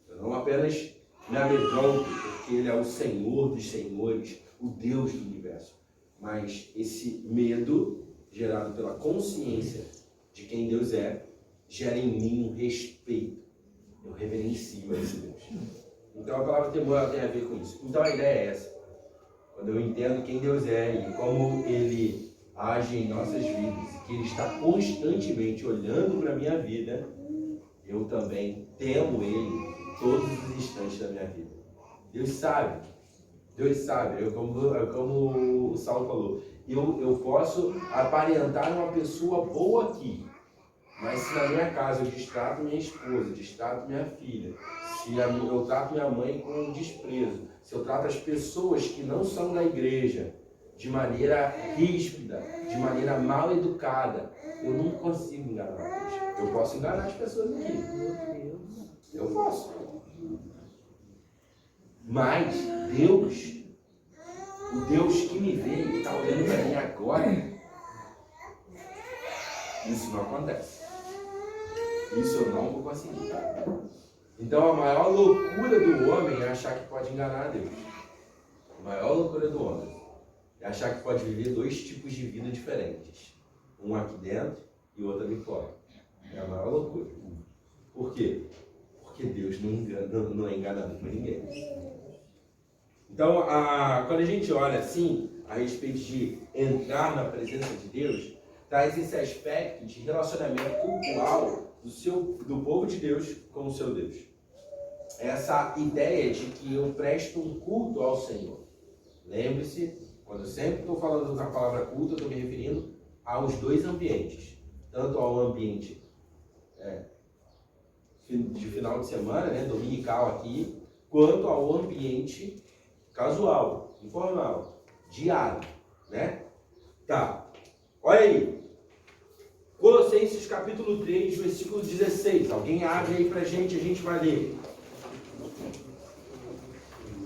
Eu não apenas me amedronto, porque Ele é o Senhor dos senhores, o Deus do universo. Mas esse medo, gerado pela consciência de quem Deus é, gera em mim um respeito. Eu reverencio esse Deus. Então a palavra temor ela tem a ver com isso. Então a ideia é essa. Quando eu entendo quem Deus é e como Ele age em nossas vidas, e que Ele está constantemente olhando para a minha vida, eu também temo Ele todos os instantes da minha vida. Deus sabe. Como o Saulo falou, eu posso aparentar uma pessoa boa aqui, mas se na minha casa eu destrato minha esposa, destrato minha filha, se eu trato minha mãe com desprezo, se eu trato as pessoas que não são da igreja de maneira ríspida, de maneira mal educada, eu não consigo enganar Deus. Eu posso enganar as pessoas aqui. Eu posso. Mas Deus, o Deus que me vê e está olhando para mim agora, isso não acontece. Isso eu não vou conseguir. Então a maior loucura do homem é achar que pode enganar a Deus. A maior loucura do homem é achar que pode viver dois tipos de vida diferentes. Um aqui dentro e outro ali fora. É a maior loucura. Por quê? Porque Deus não é enganado por ninguém. Então, quando a gente olha assim, a respeito de entrar na presença de Deus, traz esse aspecto de relacionamento cultural do povo de Deus com o seu Deus. Essa ideia de que eu presto um culto ao Senhor. Lembre-se Quando eu sempre estou falando da palavra culto, eu estou me referindo aos dois ambientes. Tanto ao ambiente de final de semana, né, dominical aqui, quanto ao ambiente casual, informal, diário, né? Tá, olha aí. Colossenses capítulo 3, versículo 16. Alguém abre aí pra gente, a gente vai ler.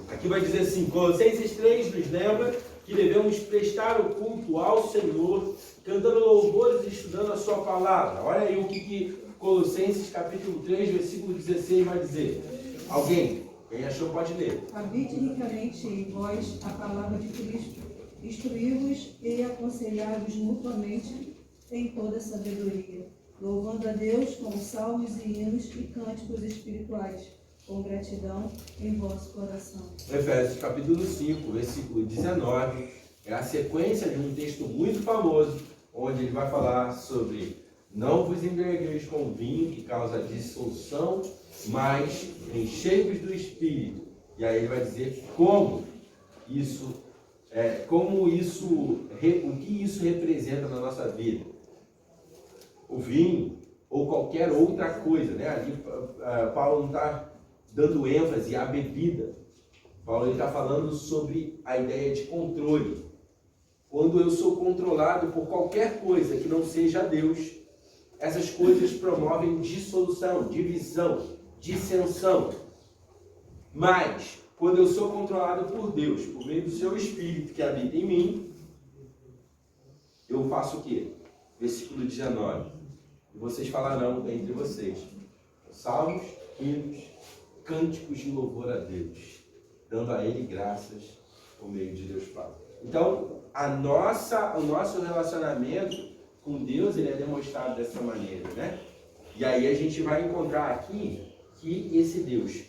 Aqui vai dizer assim, Colossenses 3 nos lembra que devemos prestar o culto ao Senhor, cantando louvores e estudando a sua palavra. Olha aí o que Colossenses capítulo 3, versículo 16 vai dizer. Alguém? Quem achou pode ler. Habite ricamente em vós a palavra de Cristo, instruí-vos e aconselhai-vos mutuamente em toda sabedoria, louvando a Deus com salmos e hinos e cânticos espirituais, com gratidão em vosso coração. Efésios capítulo 5, versículo 19, é a sequência de um texto muito famoso, onde ele vai falar sobre não vos embriagueis com vinho que causa dissolução, mas enchei-vos do Espírito. E aí ele vai dizer o que isso representa na nossa vida. O vinho ou qualquer outra coisa, né? Ali Paulo não está dando ênfase à bebida. Paulo está falando sobre a ideia de controle. Quando eu sou controlado por qualquer coisa que não seja Deus, essas coisas promovem dissolução, divisão, dissensão. Mas, quando eu sou controlado por Deus, por meio do seu Espírito que habita em mim, eu faço o quê? Versículo 19. E vocês falarão entre vocês salmos, hinos, cânticos de louvor a Deus, dando a Ele graças por meio de Deus Pai. Então, o nosso relacionamento com Deus, ele é demonstrado dessa maneira, né? E aí a gente vai encontrar aqui que esse Deus,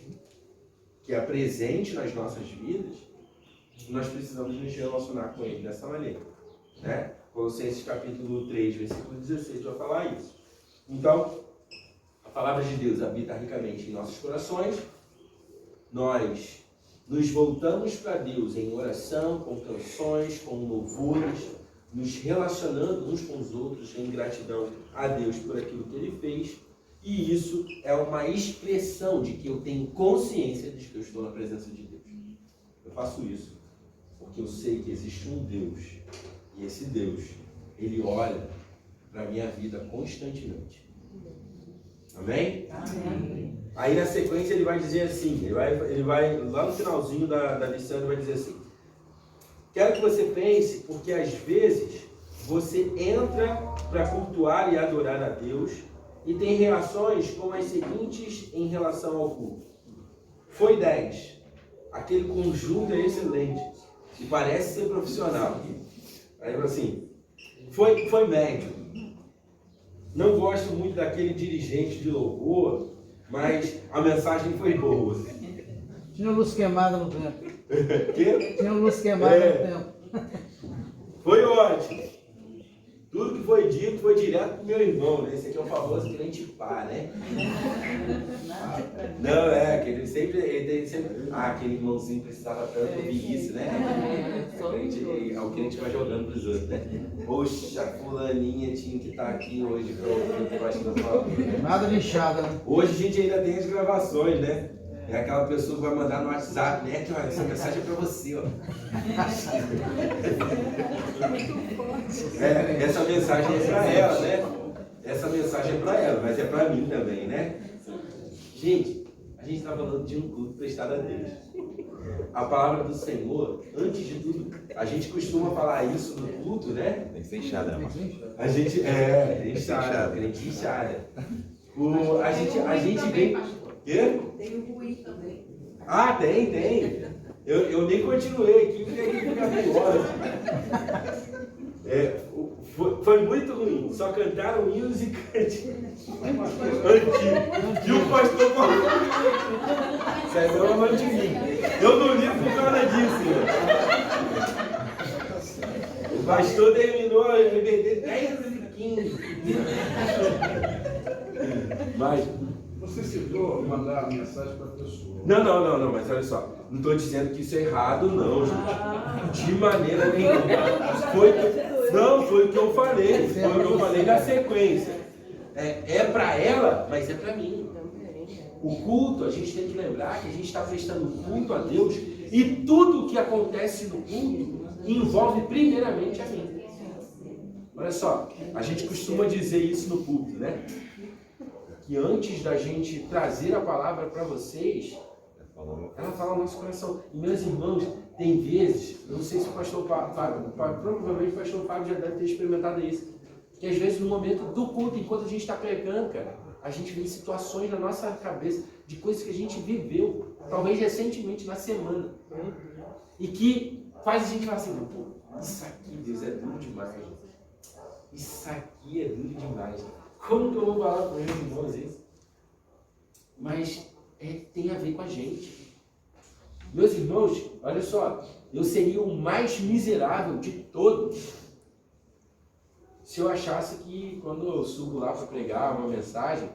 que é presente nas nossas vidas, nós precisamos nos relacionar com Ele dessa maneira, né? Colossenses capítulo 3, versículo 16, vai falar isso. Então, a palavra de Deus habita ricamente em nossos corações, nós nos voltamos para Deus em oração, com canções, com louvores, nos relacionando uns com os outros em gratidão a Deus por aquilo que Ele fez. E isso é uma expressão de que eu tenho consciência de que eu estou na presença de Deus. Eu faço isso porque eu sei que existe um Deus. E esse Deus, Ele olha para a minha vida constantemente. Amém? Amém. Aí na sequência ele vai dizer assim, ele vai lá no finalzinho da lição, ele vai dizer assim: quero que você pense, porque às vezes você entra para cultuar e adorar a Deus e tem reações como as seguintes em relação ao culto. Foi 10. Aquele conjunto é excelente e parece ser profissional. Aí assim, foi médio. Não gosto muito daquele dirigente de louvor, mas a mensagem foi boa. Tinha luz queimada no tempo. Quê? Tinha luz queimada no tempo. Foi ótimo. Tudo que foi dito foi direto pro meu irmão, né? Esse aqui é o famoso crente pá, né? Não, que ele sempre... aquele irmãozinho precisava tanto ouvir isso, né? O crente vai jogando pros outros, né? Poxa, fulaninha tinha que estar aqui hoje para ouvir o que eu acho que eu falo. Nada lixada, né? Hoje a gente ainda tem as gravações, né? É aquela pessoa que vai mandar no WhatsApp, né? Que, olha, essa mensagem é para você, ó. Essa mensagem é para ela, né? Essa mensagem é para ela, mas é para mim também, né? Gente, a gente está falando de um culto prestado a Deus. A palavra do Senhor, antes de tudo, a gente costuma falar isso no culto, né? Tem que ser inchada, né? A gente crente inchada. A gente vem... Quê? Tem o ruim também. Ah, tem. Eu nem continuei aqui, porque aqui fica pior. Foi muito ruim, só cantaram hinos e cânticos. E o pastor falou: sai não mão de mim. Eu não li por causa disso. O pastor terminou a EBD 10h15. Mas você citou mandar a mensagem para a pessoa. Não, mas olha só. Não estou dizendo que isso é errado, não, gente. De maneira nenhuma. Foi o que eu falei. Foi o que eu falei na sequência. É para ela, mas é para mim. O culto, a gente tem que lembrar que a gente está prestando culto a Deus e tudo o que acontece no culto envolve primeiramente a mim. Olha só, a gente costuma dizer isso no culto, né? Que antes da gente trazer a palavra para vocês, ela fala no nosso coração. E meus irmãos, tem vezes, eu não sei se o pastor Fábio, provavelmente o pastor Fábio já deve ter experimentado isso, que às vezes no momento do culto, enquanto a gente está pregando, cara, a gente vê situações na nossa cabeça de coisas que a gente viveu, talvez recentemente na semana, e que faz a gente falar assim, pô, isso aqui, Deus, é duro demais. Isso aqui é duro demais. Como que eu vou falar para meus irmãos isso? Mas tem a ver com a gente. Meus irmãos, olha só, eu seria o mais miserável de todos se eu achasse que quando eu subo lá para pregar uma mensagem,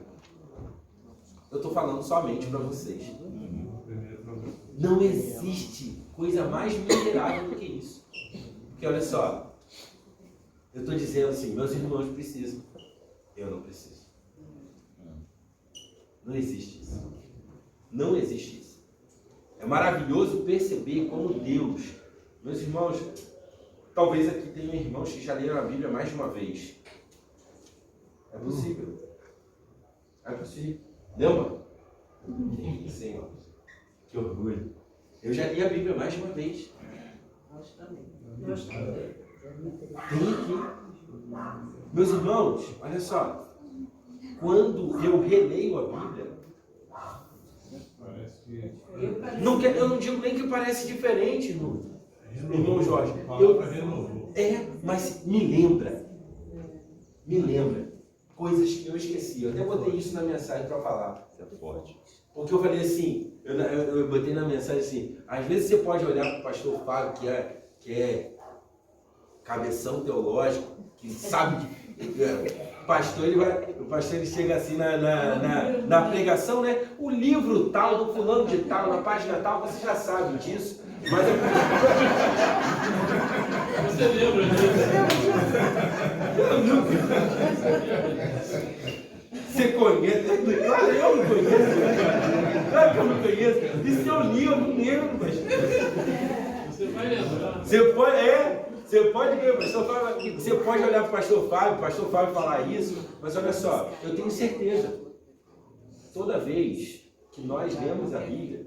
eu estou falando somente para vocês. Não existe coisa mais miserável do que isso. Porque olha só, eu estou dizendo assim, meus irmãos precisam, eu não preciso. Não existe isso. Não existe isso. É maravilhoso perceber como Deus, meus irmãos, talvez aqui tenham irmãos que já leram a Bíblia mais de uma vez. É possível. É possível. Lembra? Senhor, que orgulho. Eu já li a Bíblia mais de uma vez. Nós também. Tem aqui. Meus irmãos, olha só. Quando eu releio a Bíblia, eu não digo nem que parece diferente, irmão Jorge. Mas me lembra coisas que eu esqueci. Eu até botei isso na mensagem para falar. Isso é forte. Porque eu falei assim, eu botei na mensagem assim, às vezes você pode olhar para o pastor Fábio, que é cabeção teológico, que sabe que o pastor ele chega assim na pregação, né? O livro tal, do fulano de tal, na página tal, você já sabe disso. Mas você lembra disso? Eu nunca. Você conhece? Claro, eu não conheço. Claro que eu não conheço. E se eu li, eu não lembro, mas... Você vai lembrar. Você pode olhar para o pastor Fábio falar isso, mas olha só, eu tenho certeza, toda vez que nós lemos a Bíblia,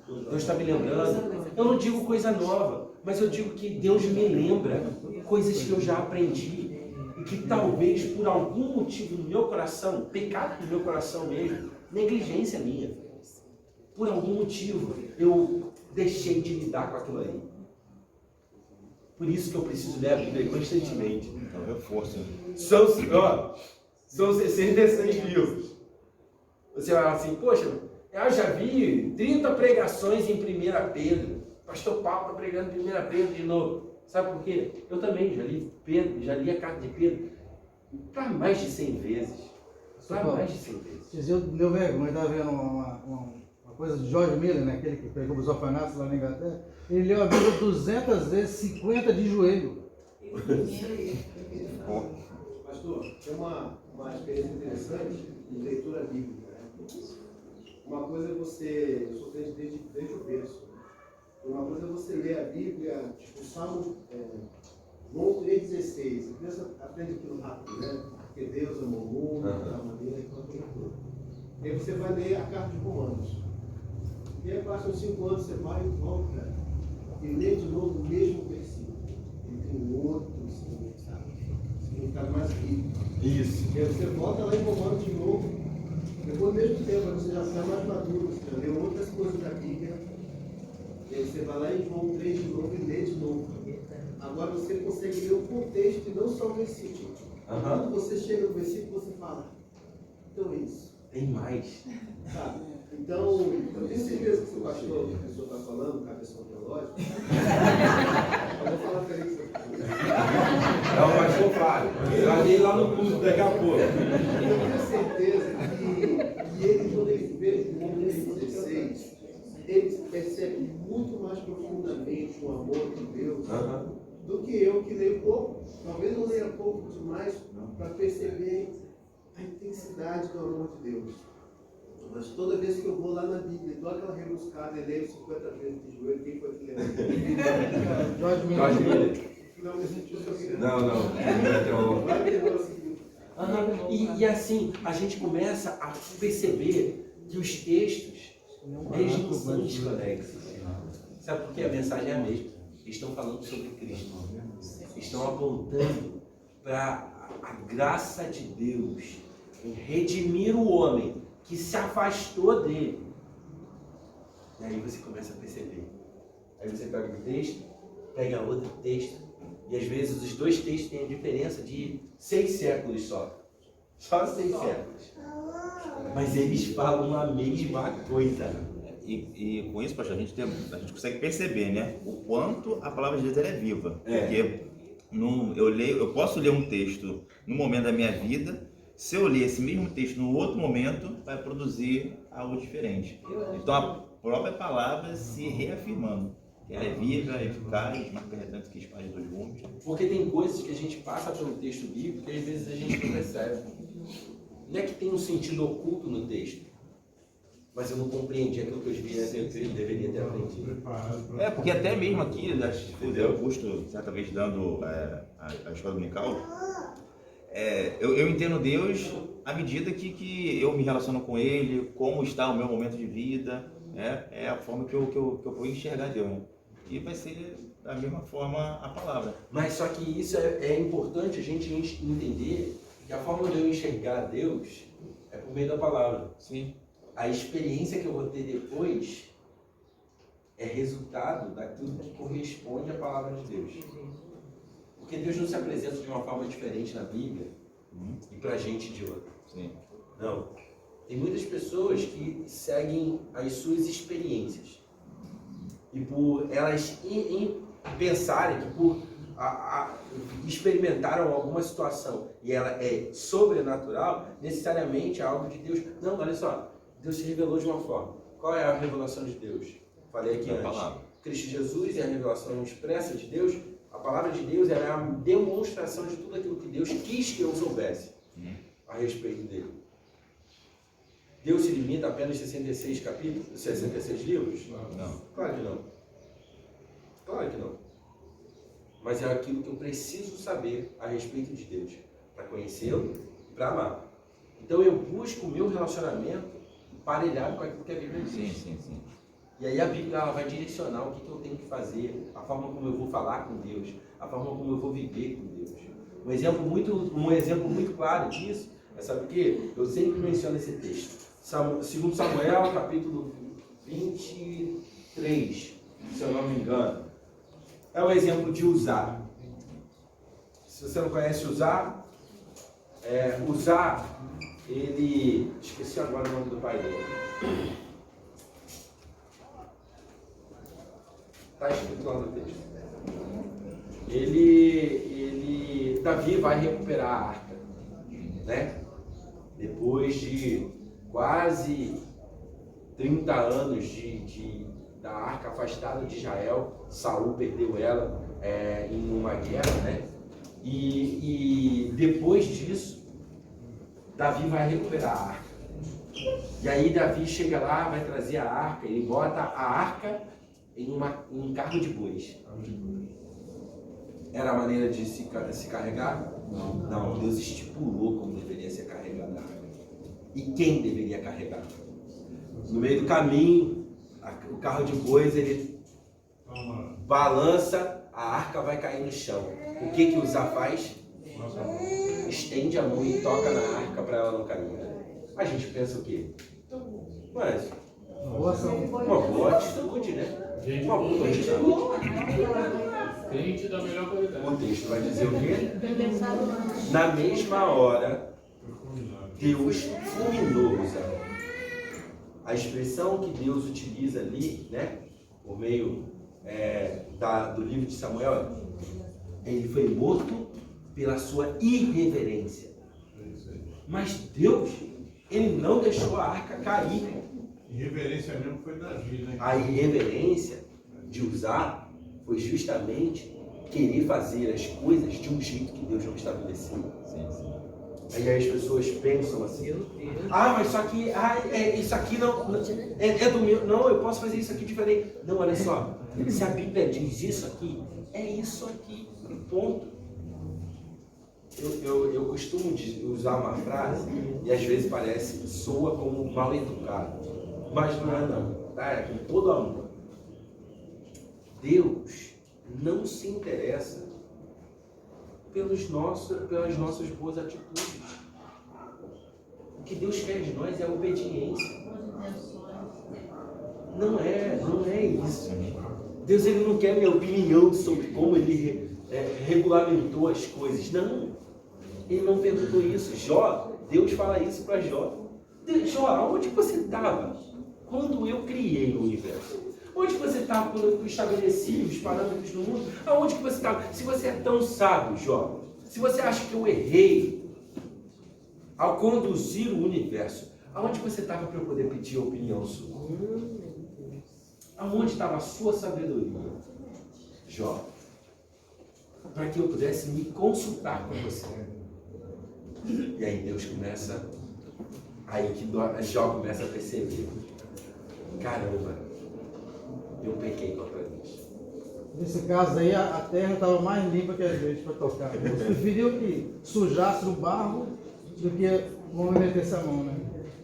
Deus está me lembrando, eu não digo coisa nova, mas eu digo que Deus me lembra coisas que eu já aprendi e que talvez por algum motivo no meu coração, pecado no meu coração mesmo, negligência minha, por algum motivo eu deixei de lidar com aquilo aí. Por isso que eu preciso ler a Bíblia constantemente. É reforço. São 66 livros. Você vai falar assim, poxa, eu já vi 30 pregações em 1 Pedro. Pastor Paulo está pregando 1 Pedro de novo. Sabe por quê? Eu também já li a carta de Pedro para mais de 100 vezes. Para mais de 100 vezes. Eu deu vergonha, estava vendo uma coisa de George Miller, né? Aquele que pegou os orfanatos lá na Inglaterra. Ele leu a Bíblia 200 vezes, 50 de joelho. Pastor, tem uma experiência interessante de leitura bíblica. Né? Uma coisa é você, eu sou crente desde o berço. Uma coisa é você ler a Bíblia, tipo o Salmo 3,16. A criança aprende aquilo rápido, né? Porque Deus amou o mundo, da maneira e tudo. E aí você vai ler a carta de Romanos. E aí passam 5 anos, você vai e volta e lê de novo o mesmo versículo. Ele tem um outro significado mais rico. Isso. E aí você volta lá em Romanos de novo. Depois do mesmo tempo, você já está mais maduro, você já leu outras coisas da Bíblia. E aí você vai lá em João 3 de novo e lê de novo. Agora você consegue ler o contexto e não só o versículo. Quando você chega no versículo, você fala, então é isso. Tem mais. Sabe? Então, eu tenho certeza que o pastor, que a pessoa está falando, cabeção teológica, eu vou falar para ele que você É o pastor Fábio. Eu andei lá no culto daqui a pouco. Eu tenho certeza que ele, quando ele vê o João 16, ele percebe muito mais profundamente o amor de Deus do que eu que leio pouco. Talvez eu leia pouco demais para perceber a intensidade do amor de Deus. Mas toda vez que eu vou lá na Bíblia, dou aquela rebuscada e leio 50 vezes de joelho, quem foi que leu? Jorge Miller. Não, nesse sentido. Não. E assim, a gente começa a perceber que os textos, eles não são desconexos. Sabe por quê? A mensagem é a mesma. Eles estão falando sobre Cristo. Estão apontando para a graça de Deus em redimir o homem que se afastou dele. E aí você começa a perceber. Aí você pega um texto, pega outro texto, e às vezes os dois textos têm a diferença de 6 séculos só. Só 6 séculos. Mas eles falam a mesma coisa. E com isso, pastor, a gente consegue perceber, né, o quanto a palavra de Deus ela é viva. Porque eu posso ler um texto no momento da minha vida, se eu ler esse mesmo texto no outro momento, vai produzir algo diferente. Então a própria palavra se reafirmando. Ela é viva, eficaz, mais penetrante que espada de 2 gumes. Porque tem coisas que a gente passa pelo texto bíblico que às vezes a gente não percebe. Não é que tem um sentido oculto no texto, mas eu não compreendi aquilo que eu deveria ter aprendido. Porque até mesmo aqui, o Augusto, certa vez dando a escola dominical, eu entendo Deus à medida que eu me relaciono com Ele, como está o meu momento de vida, é a forma que eu vou enxergar Deus. Né? E vai ser da mesma forma a palavra. Mas só que isso é importante a gente entender que a forma de eu enxergar Deus é por meio da palavra. Sim. A experiência que eu vou ter depois é resultado daquilo que corresponde à palavra de Deus. Porque Deus não se apresenta de uma forma diferente na Bíblia e pra gente de outra. Sim. Não. Tem muitas pessoas que seguem as suas experiências. E por elas pensarem que por experimentaram alguma situação e ela é sobrenatural, necessariamente é algo de Deus. Não, olha só. Deus se revelou de uma forma. Qual é a revelação de Deus? Falei aqui antes. Cristo Jesus é a revelação expressa de Deus. A palavra de Deus é a demonstração de tudo aquilo que Deus quis que eu soubesse a respeito dele. Deus se limita a apenas 66 capítulos, 66 livros? Não. Claro que não. Claro que não. Mas é aquilo que eu preciso saber a respeito de Deus, para conhecê-lo e para amar. Então eu busco o meu relacionamento parelhado com aquilo que a Bíblia diz. Sim. E aí a Bíblia ela vai direcionar o que eu tenho que fazer, a forma como eu vou falar com Deus, a forma como eu vou viver com Deus. Um exemplo muito claro disso é, sabe o quê? Eu sempre menciono esse texto. 2 Samuel, capítulo 23, se eu não me engano. É o exemplo de Uzá. Se você não conhece Uzá, ele... Esqueci agora o nome do pai dele. Está escrito lá no texto. Davi vai recuperar a arca, né? Depois de quase 30 anos da arca afastada de Israel, Saul perdeu ela em uma guerra, né? E depois disso, Davi vai recuperar a arca. E aí Davi chega lá, vai trazer a arca, ele bota a arca em um carro de bois. Era a maneira de se carregar? Não, Deus estipulou como deveria ser carregada a arca. E quem deveria carregar? No meio do caminho, o carro de bois, ele balança, a arca vai cair no chão. O que Uzá faz? Estende a mão e toca na arca para ela não cair. A gente pensa o quê? Mas uma boa atitude, né? Uma boa atitude. Crente da melhor qualidade. O texto vai dizer o quê? Na mesma hora, Deus fulminou Uzá. A expressão que Deus utiliza ali, né, por meio do livro de Samuel, ele foi morto pela sua irreverência. Mas Deus, ele não deixou a arca cair. Irreverência mesmo foi Davi, né? A irreverência de usar foi justamente querer fazer as coisas de um jeito que Deus não estabeleceu. Aí as pessoas pensam assim, mas só que isso aqui não é do meu, não, eu posso fazer isso aqui diferente. Não, olha só, se a Bíblia diz isso aqui, é isso aqui, ponto. Eu costumo usar uma frase e às vezes soa como mal educado, mas não é não, tá? É com todo amor. Deus não se interessa pelas nossas boas atitudes. O que Deus quer de nós é a obediência. Não é isso. Deus ele não quer minha opinião sobre como ele regulamentou as coisas. Não. Ele não perguntou isso. Deus fala isso para Jó. Jó, aonde você estava quando eu criei o universo? Onde você estava quando eu estabeleci os parâmetros do mundo? Aonde que você estava? Se você é tão sábio, Jó, se você acha que eu errei ao conduzir o universo, aonde você estava para eu poder pedir a opinião sua? Aonde estava a sua sabedoria, Jó? Para que eu pudesse me consultar com você. E aí Deus começa, aí que Jó começa a perceber, caramba, eu pequei contra Deus. Nesse caso aí, a terra estava mais limpa que a gente para tocar. Deus preferiu que sujasse no barro do que movimentar essa mão, né?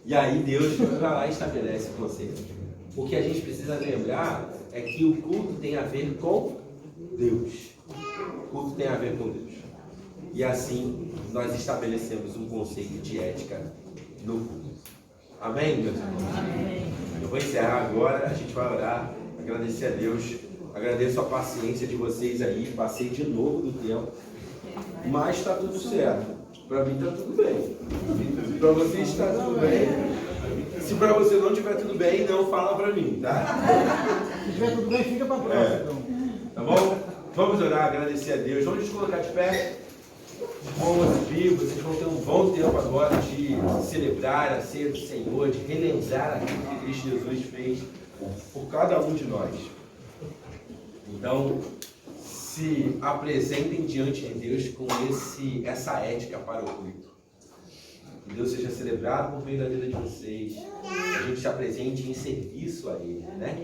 E aí Deus vai lá e estabelece o conceito. O que a gente precisa lembrar é que o culto tem a ver com Deus. O culto tem a ver com Deus. E assim nós estabelecemos um conceito de ética no culto. Amém, meus irmãos? Amém. Eu vou encerrar agora, a gente vai orar, agradecer a Deus. Agradeço a paciência de vocês aí, passei de novo do tempo, mas está tudo certo. Para mim está tudo bem. Para vocês está tudo bem. Se para você não estiver tudo bem, não fala para mim, tá? Se estiver tudo bem, fica para a próxima, então. Tá bom? Vamos orar, agradecer a Deus. Vamos nos colocar de pé. Vamos vivos, vocês vão ter um bom tempo agora de celebrar a ceia do Senhor, de relembrar aquilo que Cristo Jesus fez por cada um de nós. Então, se apresentem diante de Deus com essa ética para o culto. Que Deus seja celebrado por meio da vida de vocês. Que a gente se apresente em serviço a Ele, né?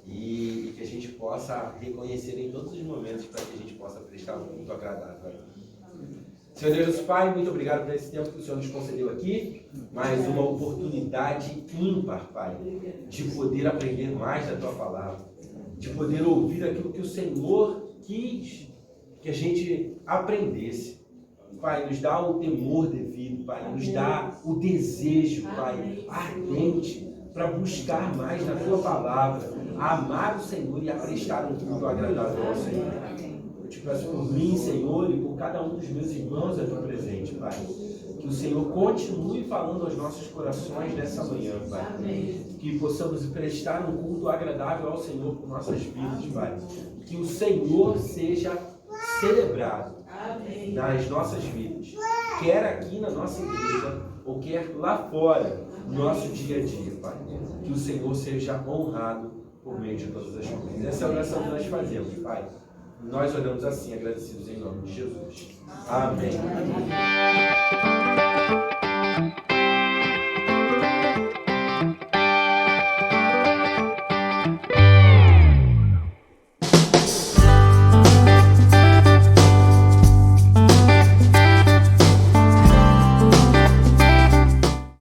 E que a gente possa reconhecer em todos os momentos para que a gente possa prestar um culto agradável a Ele. Senhor Deus Pai, muito obrigado por esse tempo que o Senhor nos concedeu aqui. Mais uma oportunidade ímpar, Pai, de poder aprender mais da Tua palavra. De poder ouvir aquilo que o Senhor quis que a gente aprendesse. Pai, nos dá o temor devido, Pai, nos dá o desejo, Pai, ardente para buscar mais na Tua palavra, a amar o Senhor e a prestar um culto agradável ao Senhor. Eu te peço por mim, Senhor, e por cada um dos meus irmãos aqui presente, Pai. Que o Senhor continue falando aos nossos corações nessa manhã, Pai. Que possamos prestar um culto agradável ao Senhor por nossas vidas, Pai. Que o Senhor seja celebrado nas nossas vidas, quer aqui na nossa igreja, ou quer lá fora, no nosso dia a dia, Pai. Que o Senhor seja honrado por meio de todas as coisas. Essa é a oração que nós fazemos, Pai. Nós oramos assim, agradecidos em nome de Jesus. Amém.